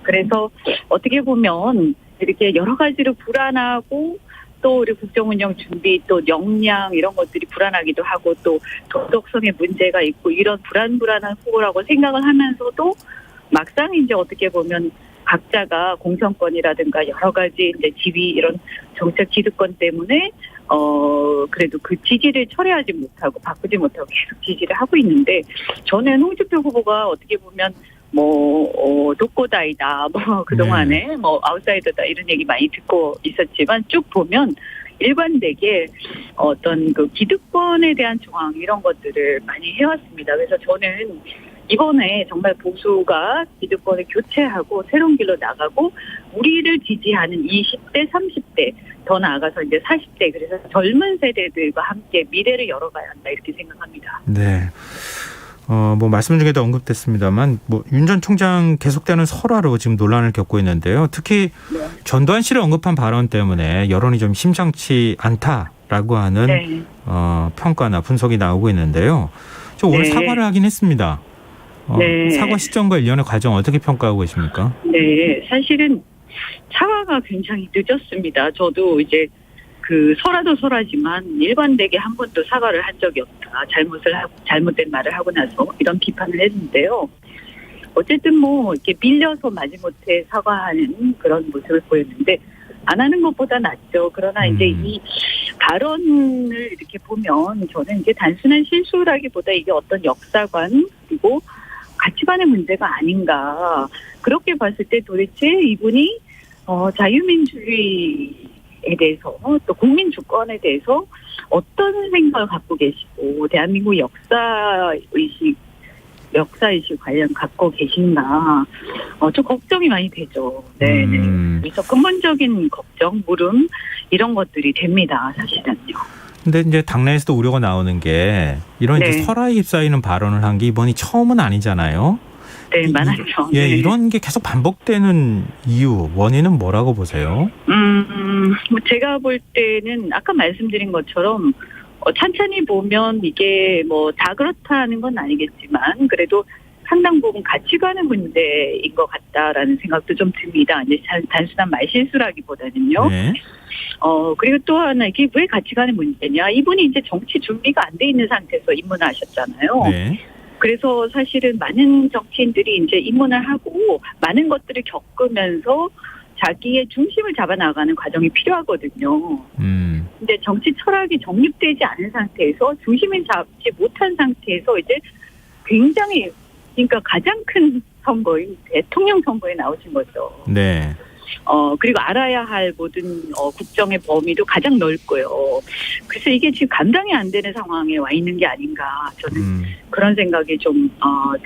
그래서 어떻게 보면 이렇게 여러 가지로 불안하고 또 우리 국정운영 준비 또 역량 이런 것들이 불안하기도 하고 또 도덕성의 문제가 있고 이런 불안한 후보라고 생각을 하면서도 막상 이제 어떻게 보면 각자가 공천권이라든가 여러 가지 이제 지위 이런 정책 기득권 때문에 그래도 그 지지를 철회하지 못하고 바꾸지 못하고 계속 지지를 하고 있는데 저는 홍준표 후보가 어떻게 보면 독고다이다 그동안에 아웃사이더다 이런 얘기 많이 듣고 있었지만 쭉 보면 일관되게 어떤 그 기득권에 대한 저항 이런 것들을 많이 해왔습니다. 그래서 저는 이번에 정말 보수가 기득권을 교체하고 새로운 길로 나가고 우리를 지지하는 20대, 30대 더 나아가서 이제 40대 그래서 젊은 세대들과 함께 미래를 열어가야 한다 이렇게 생각합니다. 네. 말씀 중에도 언급됐습니다만 윤 전 총장 계속되는 설화로 지금 논란을 겪고 있는데요. 특히 전두환 씨를 언급한 발언 때문에 여론이 좀 심상치 않다라고 하는 평가나 분석이 나오고 있는데요. 오늘 사과를 하긴 했습니다. 사과 시점과 일련의 과정 어떻게 평가하고 계십니까? 네, 사실은 사과가 굉장히 늦었습니다. 저도 이제 설화도 설화지만 일관되게 한 번도 사과를 한 적이 없다. 잘못된 말을 하고 나서 이런 비판을 했는데요. 어쨌든 이렇게 밀려서 마지못해 사과하는 그런 모습을 보였는데 안 하는 것보다 낫죠. 그러나 이제 이 발언을 이렇게 보면 저는 이제 단순한 실수라기보다 이게 어떤 역사관 그리고 가치관의 문제가 아닌가. 그렇게 봤을 때 도대체 이분이 자유민주주의에 대해서 또 국민 주권에 대해서 어떤 생각을 갖고 계시고 대한민국 역사의식 관련 갖고 계신가 좀 걱정이 많이 되죠. 네. 그래서 근본적인 걱정, 물음 이런 것들이 됩니다. 사실은요. 근데 이제 당내에서도 우려가 나오는 게 이런 이제 설화에 휩싸이는 발언을 한 게 이번이 처음은 아니잖아요. 네, 많았죠. 예, 네. 이런 게 계속 반복되는 이유, 원인은 뭐라고 보세요? 뭐 제가 볼 때는 아까 말씀드린 것처럼 찬찬히 보면 이게 뭐 다 그렇다는 건 아니겠지만 그래도 상당 부분 가치관의 문제인 것 같다라는 생각도 좀 듭니다. 이제 단순한 말실수라기보다는요. 네. 그리고 또 하나 이게 왜 가치관의 문제냐? 이분이 이제 정치 준비가 안 돼 있는 상태에서 입문을 하셨잖아요. 네. 그래서 사실은 많은 정치인들이 이제 입문을 하고 많은 것들을 겪으면서 자기의 중심을 잡아 나가는 과정이 필요하거든요. 근데 정치 철학이 정립되지 않은 상태에서 중심을 잡지 못한 상태에서 이제 굉장히 그러니까 가장 큰 선거인 대통령 선거에 나오신 거죠. 네. 그리고 알아야 할 모든 국정의 범위도 가장 넓고요. 그래서 이게 지금 감당이 안 되는 상황에 와 있는 게 아닌가 저는 그런 생각이 좀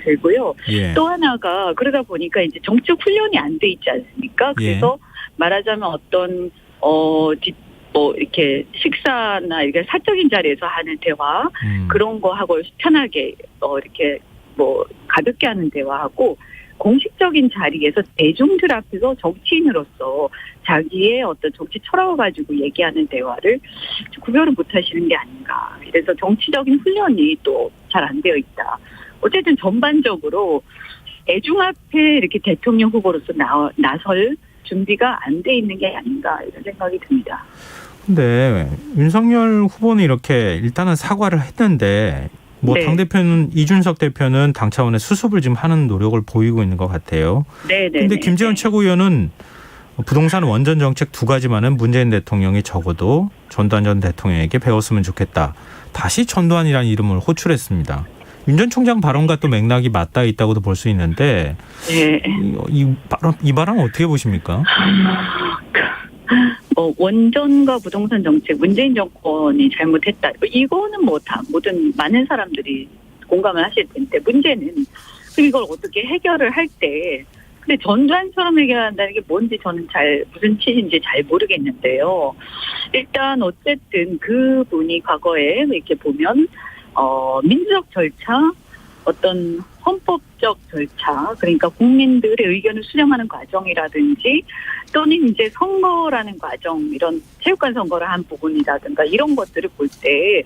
들고요. 예. 또 하나가 그러다 보니까 이제 정치적 훈련이 안 돼 있지 않습니까? 그래서 말하자면 어떤 뭐 이렇게 식사나 이렇게 사적인 자리에서 하는 대화 그런 거 하고 편하게 이렇게 뭐 가볍게 하는 대화하고 공식적인 자리에서 대중들 앞에서 정치인으로서 자기의 어떤 정치 철학을 가지고 얘기하는 대화를 구별을 못 하시는 게 아닌가. 그래서 정치적인 훈련이 또 잘 안 되어 있다. 어쨌든 전반적으로 대중 앞에 이렇게 대통령 후보로서 나설 준비가 안 돼 있는 게 아닌가 이런 생각이 듭니다. 근데 윤석열 후보는 이렇게 일단은 사과를 했는데 뭐 네. 당대표는 이준석 대표는 당 차원의 수습을 지금 하는 노력을 보이고 있는 것 같아요. 네네. 근데 김재원 최고위원은 부동산 원전 정책 두 가지만은 문재인 대통령이 적어도 전두환 전 대통령에게 배웠으면 좋겠다. 다시 전두환이라는 이름을 호출했습니다. 윤 전 총장 발언과 또 맥락이 맞닿아 있다고도 볼 수 있는데 네. 이 발언 어떻게 보십니까? 원전과 부동산 정책 문재인 정권이 잘못했다. 이거는 뭐 다 모든 많은 사람들이 공감을 하실 텐데 문제는 이걸 어떻게 해결을 할 때 근데 전두환처럼 해결한다는 게 뭔지 저는 무슨 취지인지 잘 모르겠는데요. 일단 어쨌든 그분이 과거에 이렇게 보면 민주적 절차 어떤 헌법적 절차 그러니까 국민들의 의견을 수렴하는 과정이라든지 또는 이제 선거라는 과정 이런 체육관 선거를 한 부분이라든가 이런 것들을 볼 때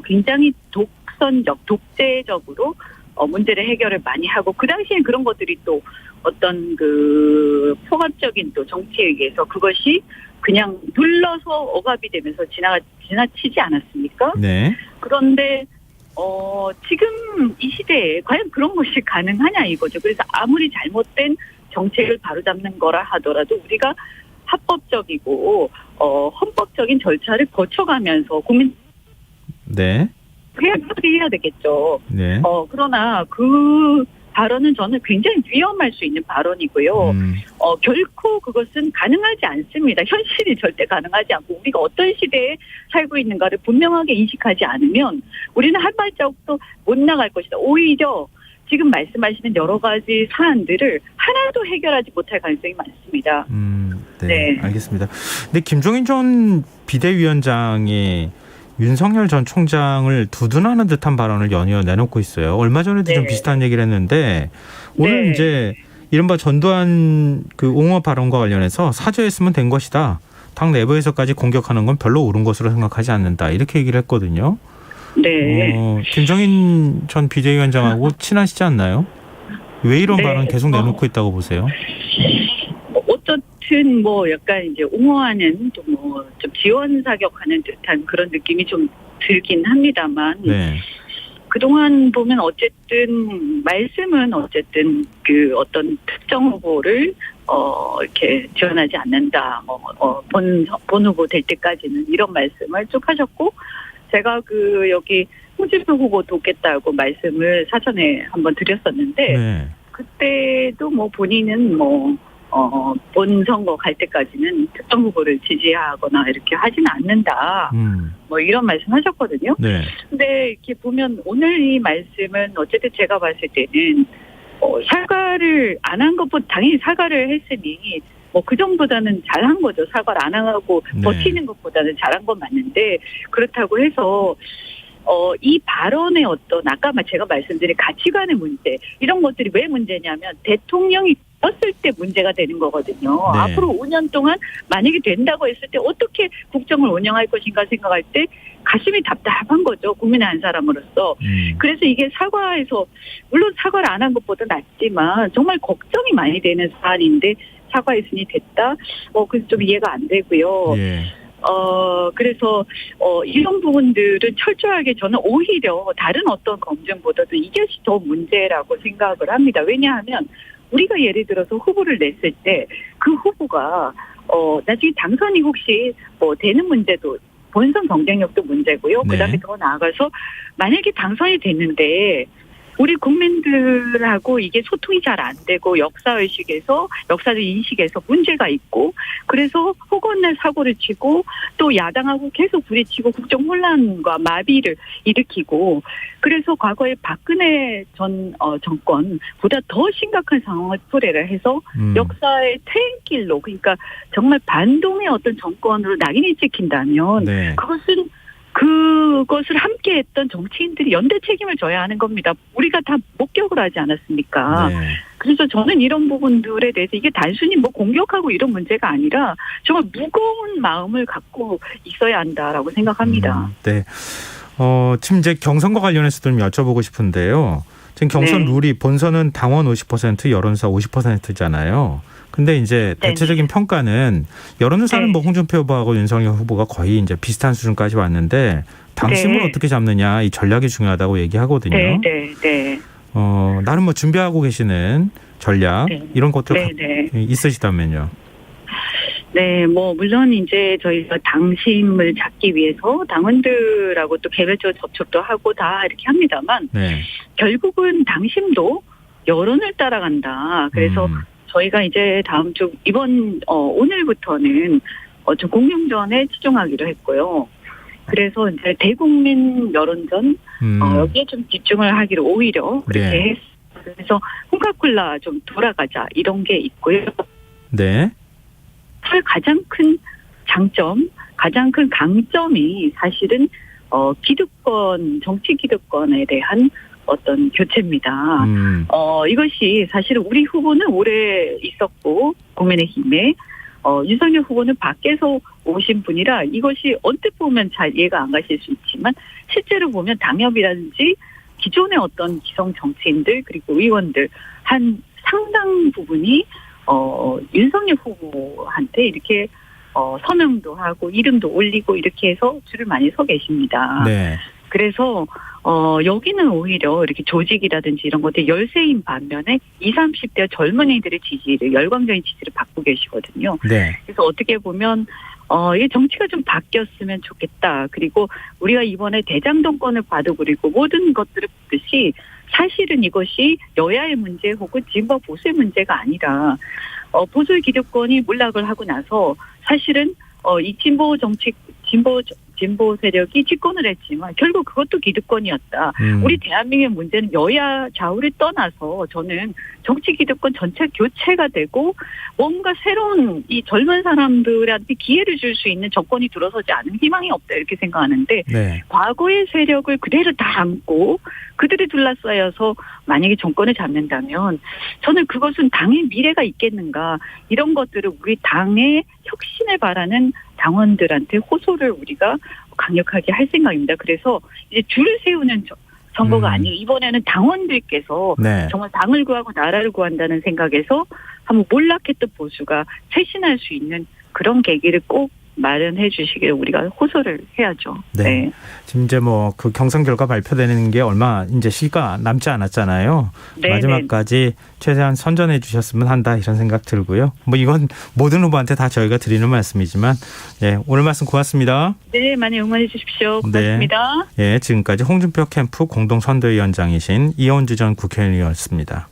굉장히 독재적으로 문제를 해결을 많이 하고 그 당시에 그런 것들이 또 어떤 그 포괄적인 또 정치에 의해서 그것이 그냥 눌러서 억압이 되면서 지나치지 않았습니까? 네. 그런데 지금 이 시대에 과연 그런 것이 가능하냐 이거죠. 그래서 아무리 잘못된 정책을 바로잡는 거라 하더라도 우리가 합법적이고 헌법적인 절차를 거쳐가면서 국민 네. 해야 되겠죠. 네. 그러나 그 발언은 저는 굉장히 위험할 수 있는 발언이고요. 결코 그것은 가능하지 않습니다. 현실이 절대 가능하지 않고 우리가 어떤 시대에 살고 있는가를 분명하게 인식하지 않으면 우리는 한 발자국도 못 나갈 것이다. 오히려 지금 말씀하시는 여러 가지 사안들을 하나도 해결하지 못할 가능성이 많습니다. 네, 네. 알겠습니다. 근데 김종인 전 비대위원장이 윤석열 전 총장을 두둔하는 듯한 발언을 연이어 내놓고 있어요. 얼마 전에도 좀 비슷한 얘기를 했는데 오늘 이제 이른바 전두환 그 옹호 발언과 관련해서 사죄했으면 된 것이다. 당 내부에서까지 공격하는 건 별로 옳은 것으로 생각하지 않는다. 이렇게 얘기를 했거든요. 네. 김종인 전 비대위원장하고 친하시지 않나요? 왜 이런 네. 발언 계속 내놓고 있다고 보세요? 어쨌든 뭐 약간 이제 옹호하는 또 뭐 좀 지원 사격하는 듯한 그런 느낌이 좀 들긴 합니다만 네. 그동안 보면 어쨌든 말씀은 어쨌든 그 어떤 특정 후보를 이렇게 지원하지 않는다. 본 후보 될 때까지는 이런 말씀을 쭉 하셨고 제가 그 여기 홍준표 후보 돕겠다고 말씀을 사전에 한번 드렸었는데 네. 그때도 뭐 본인은 본 선거 갈 때까지는 특정 후보를 지지하거나 이렇게 하지는 않는다. 뭐 이런 말씀 하셨거든요. 네. 근데 이렇게 보면 오늘 이 말씀은 어쨌든 제가 봤을 때는 사과를 안 한 것보다 당연히 사과를 했으니 뭐 그 정도보다는 잘한 거죠. 사과를 안 하고 네. 버티는 것보다는 잘한 건 맞는데 그렇다고 해서 이 발언의 어떤 아까 제가 말씀드린 가치관의 문제 이런 것들이 왜 문제냐면 대통령이 떴을 때 문제가 되는 거거든요. 네. 앞으로 5년 동안 만약에 된다고 했을 때 어떻게 국정을 운영할 것인가 생각할 때 가슴이 답답한 거죠. 국민의 한 사람으로서. 그래서 이게 사과에서 물론 사과를 안 한 것보다 낫지만 정말 걱정이 많이 되는 사안인데 사과했으니 됐다. 그래서 좀 이해가 안 되고요. 예. 그래서, 이런 부분들은 철저하게 저는 오히려 다른 어떤 검증보다도 이것이 더 문제라고 생각을 합니다. 왜냐하면 우리가 예를 들어서 후보를 냈을 때 그 후보가, 나중에 당선이 혹시 되는 문제도 본선 경쟁력도 문제고요. 네. 그다음에 더 나아가서 만약에 당선이 됐는데 우리 국민들하고 이게 소통이 잘 안 되고 역사적 인식에서 문제가 있고 그래서 허건날 사고를 치고 또 야당하고 계속 부딪히고 국정 혼란과 마비를 일으키고 그래서 과거에 박근혜 전 정권보다 더 심각한 상황을 초래를 해서 역사의 퇴행길로 그러니까 정말 반동의 어떤 정권으로 낙인이 찍힌다면 네. 그것을 함께했던 정치인들이 연대 책임을 져야 하는 겁니다. 우리가 다 목격을 하지 않았습니까? 네. 그래서 저는 이런 부분들에 대해서 이게 단순히 공격하고 이런 문제가 아니라 정말 무거운 마음을 갖고 있어야 한다라고 생각합니다. 네. 지금 이제 경선과 관련해서 좀 여쭤보고 싶은데요. 지금 경선 네. 룰이 본선은 당원 50%, 여론조사 50%잖아요. 근데 이제 대체적인 평가는 여론조사는 네. 뭐 홍준표 후보하고 윤석열 후보가 거의 이제 비슷한 수준까지 왔는데 당심을 네. 어떻게 잡느냐 이 전략이 중요하다고 얘기하거든요. 네. 나름 뭐 준비하고 계시는 전략 네. 이런 것들 네. 있으시다면요. 네, 물론 이제 저희가 당심을 잡기 위해서 당원들하고 또 개별적으로 접촉도 하고 다 이렇게 합니다만 네. 결국은 당심도 여론을 따라간다. 그래서 저희가 이제 다음 주 오늘부터는 좀 공영전에 치중하기로 했고요. 그래서 이제 대국민 여론전 여기에 좀 집중을 하기로 오히려 그렇게 네. 했어요. 그래서 콩카콜라 좀 돌아가자 이런 게 있고요. 네. 가장 큰 장점, 가장 큰 강점이 사실은 정치 기득권에 대한 어떤 교체입니다. 이것이 사실은 우리 후보는 오래 있었고 국민의힘에 윤석열 후보는 밖에서 오신 분이라 이것이 언뜻 보면 잘 이해가 안 가실 수 있지만 실제로 보면 당협이라든지 기존의 어떤 기성 정치인들 그리고 의원들 한 상당 부분이 윤석열 후보한테 이렇게 서명도 하고 이름도 올리고 이렇게 해서 줄을 많이 서 계십니다. 네. 그래서 여기는 오히려 이렇게 조직이라든지 이런 것들 열세인 반면에 20, 30대 젊은이들의 지지를 열광적인 지지를 받고 계시거든요. 네. 그래서 어떻게 보면 이 정치가 좀 바뀌었으면 좋겠다. 그리고 우리가 이번에 대장동권을 봐도 그리고 모든 것들을 보듯이 사실은 이것이 여야의 문제 혹은 진보 보수의 문제가 아니라 보수의 기득권이 몰락을 하고 나서 사실은 이 진보 세력이 집권을 했지만 결국 그것도 기득권이었다. 우리 대한민국의 문제는 여야 좌우를 떠나서 저는 정치 기득권 전체 교체가 되고 뭔가 새로운 이 젊은 사람들한테 기회를 줄 수 있는 정권이 들어서지 않은 희망이 없다 이렇게 생각하는데 네. 과거의 세력을 그대로 다 안고 그들이 둘러싸여서 만약에 정권을 잡는다면 저는 그것은 당의 미래가 있겠는가 이런 것들을 우리 당의 혁신을 바라는 당원들한테 호소를 우리가 강력하게 할 생각입니다. 그래서 이제 줄을 세우는 선거가 아니고 이번에는 당원들께서 네. 정말 당을 구하고 나라를 구한다는 생각에서 한번 몰락했던 보수가 쇄신할 수 있는 그런 계기를 꼭 마련해 주시기를 우리가 호소를 해야죠. 네. 네. 지금 이제 뭐 그 경선 결과 발표되는 게 얼마 이제 시가 남지 않았잖아요. 네, 마지막까지 최대한 선전해 주셨으면 한다 이런 생각 들고요. 뭐 이건 모든 후보한테 다 저희가 드리는 말씀이지만 예, 오늘 말씀 고맙습니다. 네, 많이 응원해 주십시오. 고맙습니다. 네. 예, 지금까지 홍준표 캠프 공동선대위원장이신 이현주 전 국회의원이었습니다.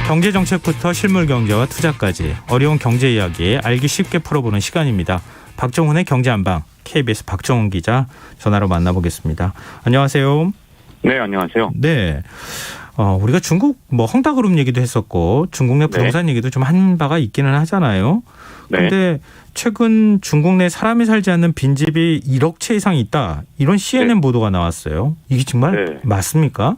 경제정책부터 실물경제와 투자까지 어려운 경제 이야기 알기 쉽게 풀어보는 시간입니다. 박정훈의 경제한방 KBS 박정훈 기자 전화로 만나보겠습니다. 안녕하세요. 네, 안녕하세요. 네. 우리가 중국 뭐 헝다그룹 얘기도 했었고 중국 내 부동산 얘기도 좀 한 바가 있기는 하잖아요. 그런데 최근 중국 내 사람이 살지 않는 빈집이 1억 채 이상 있다. 이런 CNN 보도가 나왔어요. 이게 정말 맞습니까?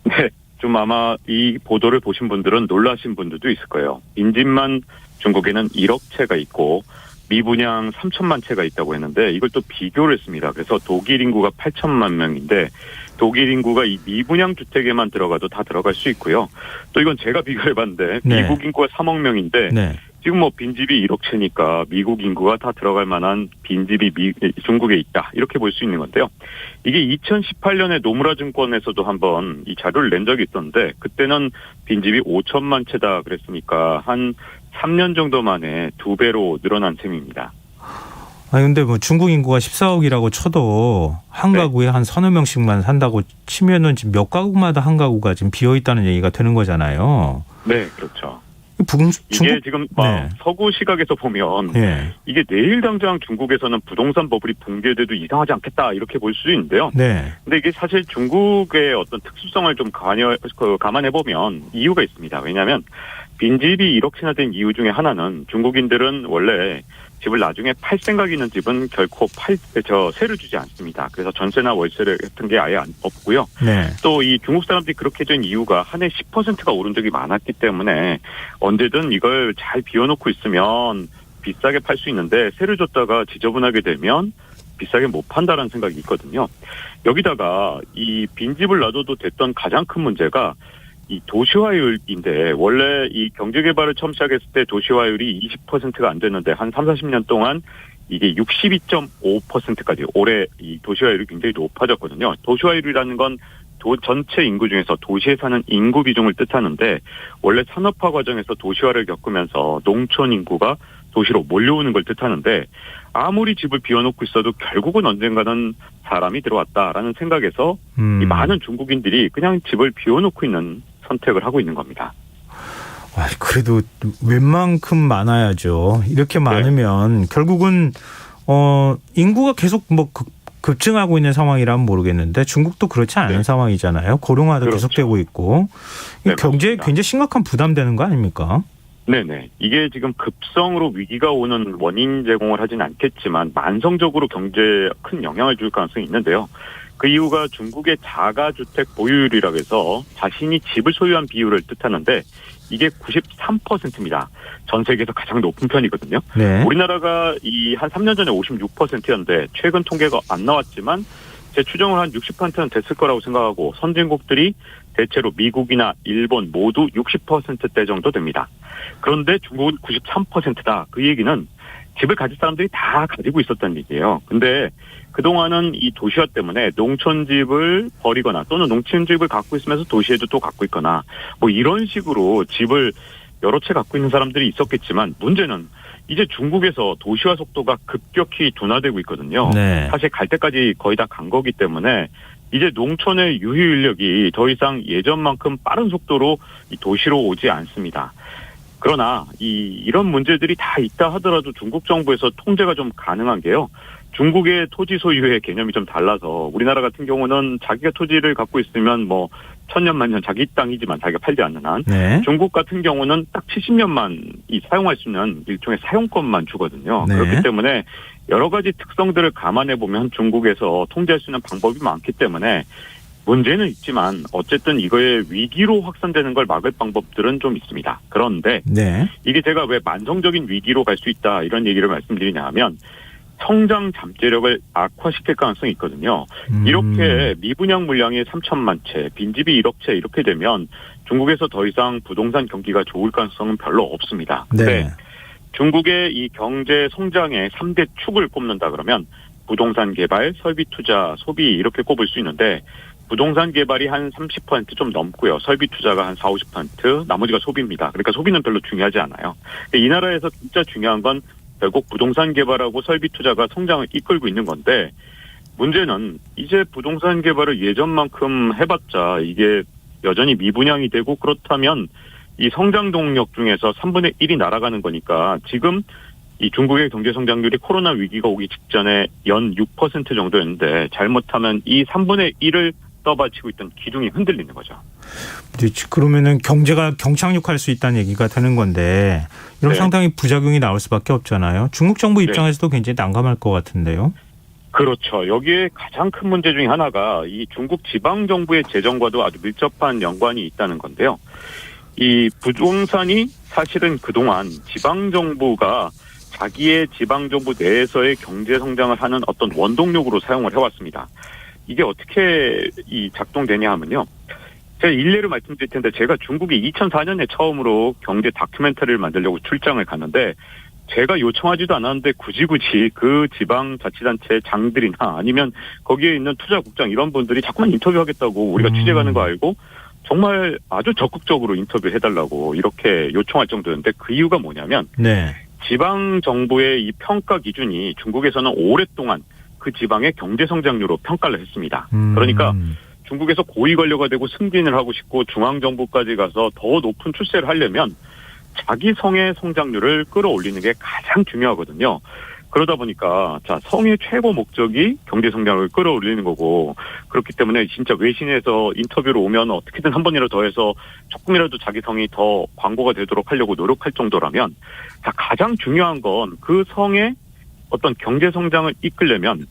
네. 좀 아마 이 보도를 보신 분들은 놀라신 분들도 있을 거예요. 빈집만 중국에는 1억 채가 있고 미분양 3천만 채가 있다고 했는데 이걸 또 비교를 했습니다. 그래서 독일 인구가 8천만 명인데 독일 인구가 이 미분양 주택에만 들어가도 다 들어갈 수 있고요. 또 이건 제가 비교해봤는데 미국 인구가 3억 명인데 지금 뭐 빈집이 1억 채니까 미국 인구가 다 들어갈 만한 빈집이 중국에 있다. 이렇게 볼 수 있는 건데요. 이게 2018년에 노무라 증권에서도 한번 이 자료를 낸 적이 있었는데 그때는 빈집이 5천만 채다 그랬으니까 한 3년 정도 만에 2배로 늘어난 셈입니다. 아니 근데 뭐 중국 인구가 14억이라고 쳐도 한 가구에 한 서너 명씩만 산다고 치면은 지금 몇 가구마다 한 가구가 지금 비어 있다는 얘기가 되는 거잖아요. 네, 그렇죠. 이게 지금 서구 시각에서 보면 이게 내일 당장 중국에서는 부동산 버블이 붕괴돼도 이상하지 않겠다 이렇게 볼 수 있는데요. 근데 이게 사실 중국의 어떤 특수성을 좀 감안해 보면 이유가 있습니다. 왜냐하면 빈집이 1억 채나 된 이유 중에 하나는 중국인들은 원래 집을 나중에 팔 생각이 있는 집은 결코 세를 주지 않습니다. 그래서 전세나 월세 같은 게 아예 없고요. 또 이 중국 사람들이 그렇게 된 이유가 한 해 10%가 오른 적이 많았기 때문에 언제든 이걸 잘 비워놓고 있으면 비싸게 팔 수 있는데 세를 줬다가 지저분하게 되면 비싸게 못 판다라는 생각이 있거든요. 여기다가 이 빈집을 놔둬도 됐던 가장 큰 문제가 이 도시화율인데 원래 이 경제개발을 처음 시작했을 때 도시화율이 20%가 안 됐는데 한 30-40년 동안 이게 62.5%까지 올해 이 도시화율이 굉장히 높아졌거든요. 도시화율이라는 건 전체 인구 중에서 도시에 사는 인구 비중을 뜻하는데 원래 산업화 과정에서 도시화를 겪으면서 농촌 인구가 도시로 몰려오는 걸 뜻하는데 아무리 집을 비워놓고 있어도 결국은 언젠가는 사람이 들어왔다라는 생각에서 이 많은 중국인들이 그냥 집을 비워놓고 있는 선택을 하고 있는 겁니다. 그래도 웬만큼 많아야죠. 이렇게 많으면 결국은 인구가 계속 뭐 급증하고 있는 상황이라면 모르겠는데 중국도 그렇지 않은 상황이잖아요. 고령화도 계속되고 있고 경제에 굉장히 심각한 부담되는 거 아닙니까? 네네. 이게 지금 급성으로 위기가 오는 원인 제공을 하진 않겠지만 만성적으로 경제에 큰 영향을 줄 가능성이 있는데요. 그 이유가 중국의 자가주택 보유율이라고 해서 자신이 집을 소유한 비율을 뜻하는데 이게 93%입니다. 전 세계에서 가장 높은 편이거든요. 우리나라가 이 한 3년 전에 56%였는데 최근 통계가 안 나왔지만 제 추정은 한 60%는 됐을 거라고 생각하고 선진국들이 대체로 미국이나 일본 모두 60%대 정도 됩니다. 그런데 중국은 93%다. 그 얘기는 집을 가질 사람들이 다 가지고 있었다는 얘기예요. 근데 그동안은 이 도시화 때문에 농촌집을 버리거나 또는 농촌집을 갖고 있으면서 도시에도 또 갖고 있거나 뭐 이런 식으로 집을 여러 채 갖고 있는 사람들이 있었겠지만 문제는 이제 중국에서 도시화 속도가 급격히 둔화되고 있거든요. 사실 갈 때까지 거의 다 간 거기 때문에 이제 농촌의 유휴 인력이 더 이상 예전만큼 빠른 속도로 이 도시로 오지 않습니다. 그러나 이런 문제들이 다 있다 하더라도 중국 정부에서 통제가 좀 가능한 게요. 중국의 토지 소유의 개념이 좀 달라서 우리나라 같은 경우는 자기가 토지를 갖고 있으면 뭐 천년 만년 자기 땅이지만 자기가 팔지 않는 한 중국 같은 경우는 딱 70년만 사용할 수 있는 일종의 사용권만 주거든요. 그렇기 때문에 여러 가지 특성들을 감안해 보면 중국에서 통제할 수 있는 방법이 많기 때문에 문제는 있지만 어쨌든 이거의 위기로 확산되는 걸 막을 방법들은 좀 있습니다. 그런데 이게 제가 왜 만성적인 위기로 갈 수 있다 이런 얘기를 말씀드리냐 하면 성장 잠재력을 악화시킬 가능성이 있거든요. 이렇게 미분양 물량이 3천만 채, 빈집이 1억 채 이렇게 되면 중국에서 더 이상 부동산 경기가 좋을 가능성은 별로 없습니다. 근데 중국의 이 경제 성장의 3대 축을 꼽는다 그러면 부동산 개발, 설비 투자, 소비 이렇게 꼽을 수 있는데 부동산 개발이 한 30% 좀 넘고요. 설비 투자가 한 40%, 나머지가 소비입니다. 그러니까 소비는 별로 중요하지 않아요. 이 나라에서 진짜 중요한 건 결국 부동산 개발하고 설비 투자가 성장을 이끌고 있는 건데 문제는 이제 부동산 개발을 예전만큼 해봤자 이게 여전히 미분양이 되고 그렇다면 이 성장 동력 중에서 3분의 1이 날아가는 거니까 지금 이 중국의 경제 성장률이 코로나 위기가 오기 직전에 연 6% 정도였는데 잘못하면 이 3분의 1을 떠받치고 있던 기둥이 흔들리는 거죠. 그러면은 경제가 경착륙할 수 있다는 얘기가 되는 건데 이런 네. 상당히 부작용이 나올 수밖에 없잖아요. 중국 정부 입장에서도 굉장히 난감할 것 같은데요. 그렇죠. 여기에 가장 큰 문제 중에 하나가 이 중국 지방정부의 재정과도 아주 밀접한 연관이 있다는 건데요. 이 부동산이 사실은 그동안 지방정부가 자기의 지방정부 내에서의 경제성장을 하는 어떤 원동력으로 사용을 해왔습니다. 이게 어떻게 작동되냐 하면요. 제가 일례로 말씀드릴 텐데 제가 중국에 2004년에 처음으로 경제 다큐멘터리를 만들려고 출장을 갔는데 제가 요청하지도 않았는데 굳이 그 지방자치단체 장들이나 아니면 거기에 있는 투자국장 이런 분들이 자꾸만 인터뷰하겠다고 우리가 취재 가는 거 알고 정말 아주 적극적으로 인터뷰해달라고 이렇게 요청할 정도였는데 그 이유가 뭐냐면 네. 지방정부의 이 평가 기준이 중국에서는 오랫동안 그 지방의 경제성장률로 평가를 했습니다. 그러니까 중국에서 고위 관료가 되고 승진을 하고 싶고 중앙정부까지 가서 더 높은 출세를 하려면 자기 성의 성장률을 끌어올리는 게 가장 중요하거든요. 그러다 보니까 성의 최고 목적이 경제성장을 끌어올리는 거고 그렇기 때문에 진짜 외신에서 인터뷰로 오면 어떻게든 한 번이라도 더 해서 조금이라도 자기 성이 더 광고가 되도록 하려고 노력할 정도라면 가장 중요한 건 그 성의 어떤 경제성장을 이끌려면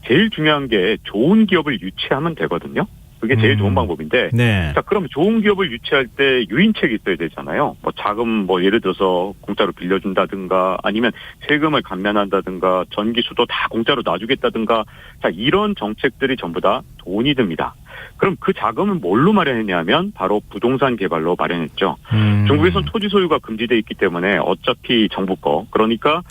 제일 중요한 게 좋은 기업을 유치하면 되거든요. 그게 제일 좋은 방법인데. 네. 그럼 좋은 기업을 유치할 때 유인책이 있어야 되잖아요. 자금 예를 들어서 공짜로 빌려준다든가 아니면 세금을 감면한다든가 전기수도 다 공짜로 놔주겠다든가 이런 정책들이 전부 다 돈이 듭니다. 그럼 그 자금은 뭘로 마련했냐면 바로 부동산 개발로 마련했죠. 중국에선 토지 소유가 금지돼 있기 때문에 어차피 정부 거 그러니까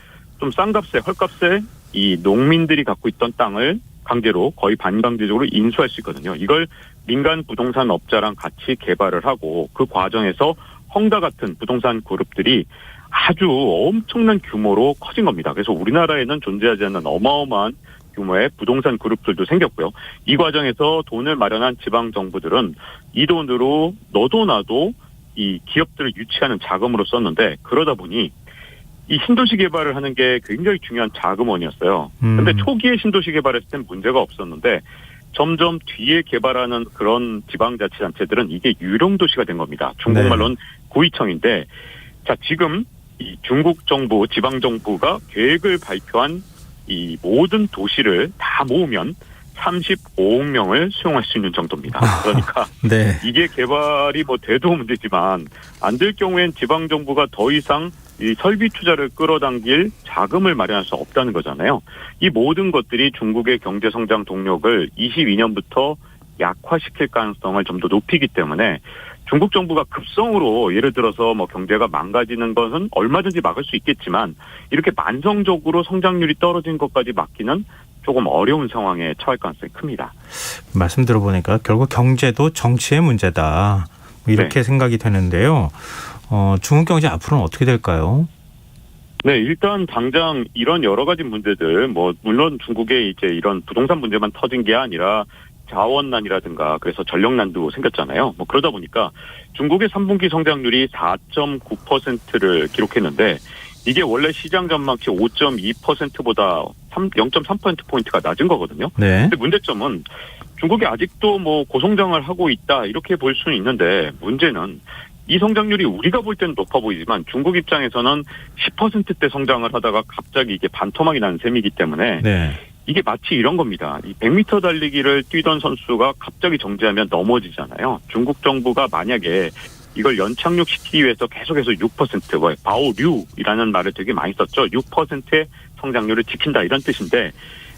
좀 싼 값에 헐값에 이 농민들이 갖고 있던 땅을 강제로 거의 반강제적으로 인수할 수 있거든요. 이걸 민간 부동산 업자랑 같이 개발을 하고 그 과정에서 헝다 같은 부동산 그룹들이 아주 엄청난 규모로 커진 겁니다. 그래서 우리나라에는 존재하지 않는 어마어마한 규모의 부동산 그룹들도 생겼고요. 이 과정에서 돈을 마련한 지방 정부들은 이 돈으로 너도 나도 이 기업들을 유치하는 자금으로 썼는데 그러다 보니 이 신도시 개발을 하는 게 굉장히 중요한 자금원이었어요. 근데 초기에 신도시 개발했을 땐 문제가 없었는데 점점 뒤에 개발하는 그런 지방자치단체들은 이게 유령도시가 된 겁니다. 중국말로는 구이청인데 지금 이 중국 정부, 지방정부가 계획을 발표한 이 모든 도시를 다 모으면 35억 명을 수용할 수 있는 정도입니다. 그러니까 네. 이게 개발이 돼도 문제지만 안 될 경우엔 지방정부가 더 이상 이 설비 투자를 끌어당길 자금을 마련할 수 없다는 거잖아요. 이 모든 것들이 중국의 경제성장 동력을 22년부터 약화시킬 가능성을 좀 더 높이기 때문에 중국 정부가 급성으로 예를 들어서 경제가 망가지는 것은 얼마든지 막을 수 있겠지만 이렇게 만성적으로 성장률이 떨어진 것까지 막기는 조금 어려운 상황에 처할 가능성이 큽니다. 말씀 들어보니까 결국 경제도 정치의 문제다. 이렇게 생각이 되는데요. 중국 경제 앞으로는 어떻게 될까요? 네, 일단 당장 이런 여러 가지 문제들, 물론 중국에 이제 이런 부동산 문제만 터진 게 아니라 자원난이라든가 그래서 전력난도 생겼잖아요. 그러다 보니까 중국의 3분기 성장률이 4.9%를 기록했는데 이게 원래 시장 전망치 5.2%보다 0.3%포인트가 낮은 거거든요. 네. 근데 문제점은 중국이 아직도 고성장을 하고 있다 이렇게 볼 수는 있는데 문제는 이 성장률이 우리가 볼 때는 높아 보이지만 중국 입장에서는 10%대 성장을 하다가 갑자기 이게 반토막이 나는 셈이기 때문에 이게 마치 이런 겁니다. 이 100m 달리기를 뛰던 선수가 갑자기 정지하면 넘어지잖아요. 중국 정부가 만약에 이걸 연착륙시키기 위해서 계속해서 6% 바오류이라는 말을 되게 많이 썼죠. 6%의 성장률을 지킨다 이런 뜻인데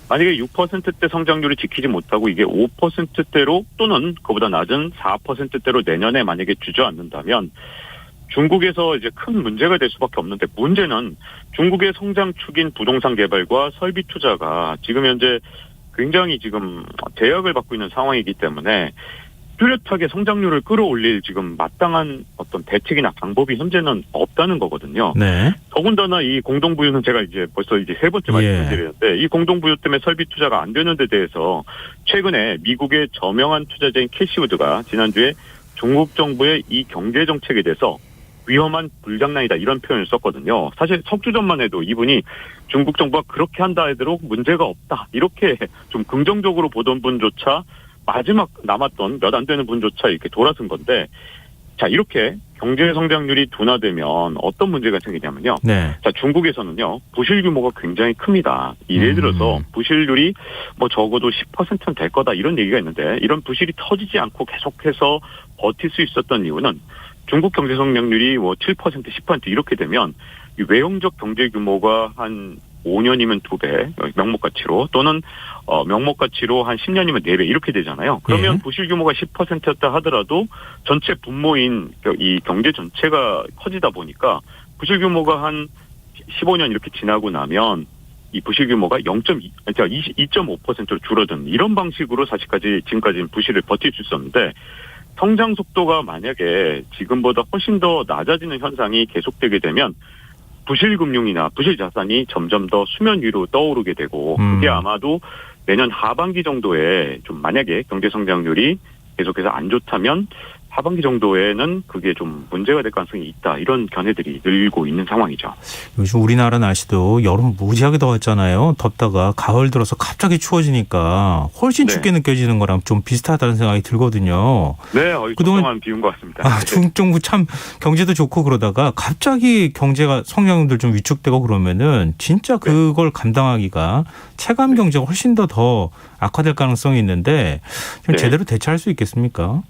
만약에 6%대 성장률을 지키지 못하고 이게 5%대로 또는 그보다 낮은 4%대로 내년에 만약에 주저앉는다면 중국에서 이제 큰 문제가 될 수밖에 없는데 문제는 중국의 성장축인 부동산 개발과 설비 투자가 지금 현재 굉장히 지금 제약을 받고 있는 상황이기 때문에 뚜렷하게 성장률을 끌어올릴 지금 마땅한 어떤 대책이나 방법이 현재는 없다는 거거든요. 네. 더군다나 이 공동부유는 제가 이제 벌써 세 번째 말씀드리는데 이 공동부유 때문에 설비 투자가 안 되는 데 대해서 최근에 미국의 저명한 투자자인 캐시우드가 지난주에 중국 정부의 이 경제 정책에 대해서 위험한 불장난이다 이런 표현을 썼거든요. 사실 석주 전만 해도 이분이 중국 정부가 그렇게 한다 하도록 문제가 없다 이렇게 좀 긍정적으로 보던 분조차 마지막 남았던 몇 안 되는 분조차 이렇게 돌아선 건데, 자, 이렇게 경제 성장률이 둔화되면 어떤 문제가 생기냐면요. 네. 자, 중국에서는요, 부실 규모가 굉장히 큽니다. 예를 들어서 부실률이 뭐 적어도 10%는 될 거다 이런 얘기가 있는데, 이런 부실이 터지지 않고 계속해서 버틸 수 있었던 이유는 중국 경제 성장률이 뭐 7%, 10% 이렇게 되면 이 외형적 경제 규모가 한 5년이면 2배, 명목가치로, 또는 명목가치로 한 10년이면 4배 이렇게 되잖아요. 그러면 예. 부실 규모가 10%였다 하더라도 전체 분모인 이 경제 전체가 커지다 보니까 부실 규모가 한 15년 이렇게 지나고 나면 이 부실 규모가 2.5%로 줄어든 이런 방식으로 사실까지 지금까지는 부실을 버틸 수 있었는데, 성장 속도가 만약에 지금보다 훨씬 더 낮아지는 현상이 계속되게 되면 부실 금융이나 부실 자산이 점점 더 수면 위로 떠오르게 되고, 그게 아마도 내년 하반기 정도에 좀 만약에 경제 성장률이 계속해서 안 좋다면 하반기 정도에는 그게 좀 문제가 될 가능성이 있다. 이런 견해들이 늘고 있는 상황이죠. 요즘 우리나라 날씨도 여름 무지하게 더웠잖아요. 덥다가 가을 들어서 갑자기 추워지니까 훨씬 네. 춥게 느껴지는 거랑 좀 비슷하다는 생각이 들거든요. 네, 그동안 적정한 비유인 것 같습니다. 중국 정부 참 경제도 좋고 그러다가 갑자기 경제가 성장률 좀 위축되고 그러면은 진짜 그걸 감당하기가 체감 경제가 훨씬 더 악화될 가능성이 있는데 좀 네. 제대로 대처할 수 있겠습니까?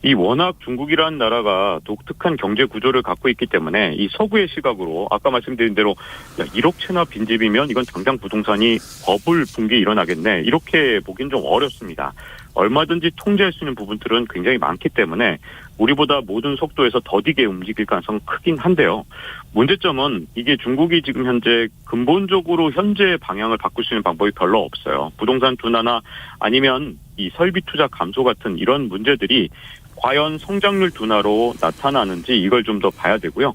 이 워낙 중국이라는 나라가 독특한 경제 구조를 갖고 있기 때문에 이 서구의 시각으로 아까 말씀드린 대로 1억 채나 빈집이면 이건 당장 부동산이 버블 붕괴 일어나겠네 이렇게 보긴 좀 어렵습니다. 얼마든지 통제할 수 있는 부분들은 굉장히 많기 때문에 우리보다 모든 속도에서 더디게 움직일 가능성은 크긴 한데요. 문제점은 이게 중국이 지금 현재 근본적으로 현재 방향을 바꿀 수 있는 방법이 별로 없어요. 부동산 둔화나 아니면 이 설비 투자 감소 같은 이런 문제들이 과연 성장률 둔화로 나타나는지 이걸 좀 더 봐야 되고요.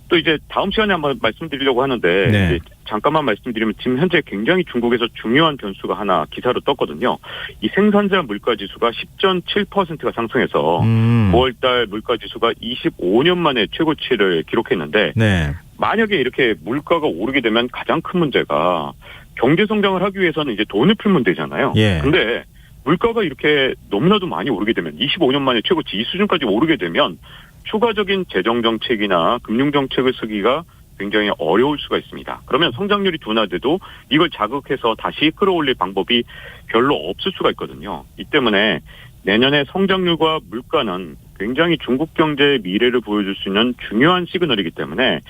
또 이제 다음 시간에 한번 말씀드리려고 하는데 네. 이제 잠깐만 말씀드리면 지금 현재 굉장히 중국에서 중요한 변수가 하나 기사로 떴거든요. 이 생산자 물가지수가 10.7%가 상승해서 9월달 물가지수가 25년 만에 최고치를 기록했는데 네. 만약에 이렇게 물가가 오르게 되면 가장 큰 문제가 경제 성장을 하기 위해서는 이제 돈을 풀면 되잖아요. 예. 근데 물가가 이렇게 너무나도 많이 오르게 되면 25년 만에 최고치 이 수준까지 오르게 되면 추가적인 재정정책이나 금융정책을 쓰기가 굉장히 어려울 수가 있습니다. 그러면 성장률이 둔화돼도 이걸 자극해서 다시 끌어올릴 방법이 별로 없을 수가 있거든요. 이 때문에 내년에 성장률과 물가는 굉장히 중국 경제의 미래를 보여줄 수 있는 중요한 시그널이기 때문에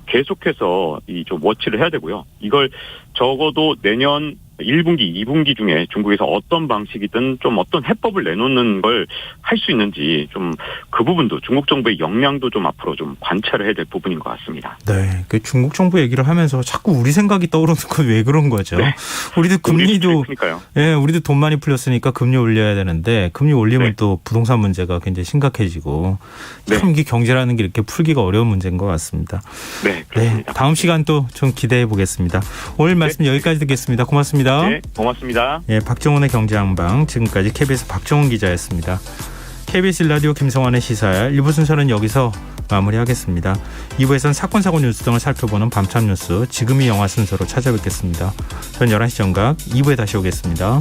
계속해서 이 좀 워치를 해야 되고요. 이걸 적어도 내년 1분기, 2분기 중에 중국에서 어떤 방식이든 좀 어떤 해법을 내놓는 걸 할 수 있는지 좀 그 부분도 중국 정부의 역량도 좀 앞으로 좀 관찰을 해야 될 부분인 것 같습니다. 네, 그 중국 정부 얘기를 하면서 자꾸 우리 생각이 떠오르는 건 왜 그런 거죠? 네. 우리도 금리도, 그러니까요. 예, 우리도 돈 많이 풀렸으니까 금리 올려야 되는데 금리 올리면 네. 또 부동산 문제가 굉장히 심각해지고 네. 참 이 경제라는 게 이렇게 풀기가 어려운 문제인 것 같습니다. 네, 네, 그렇습니다. 다음 시간 또 좀 기대해 보겠습니다. 오늘 말씀 여기까지 듣겠습니다. 고맙습니다. 네, 고맙습니다. 예, 박정훈의 경제한방 지금까지 KBS 박정훈 기자였습니다. KBS 라디오 김성환의 시사야 1부 순서는 여기서 마무리하겠습니다. 2부에서는 사건 사고 뉴스 등을 살펴보는 밤참 뉴스 지금이 영화 순서로 찾아뵙겠습니다. 전 11시 정각 2부에 다시 오겠습니다.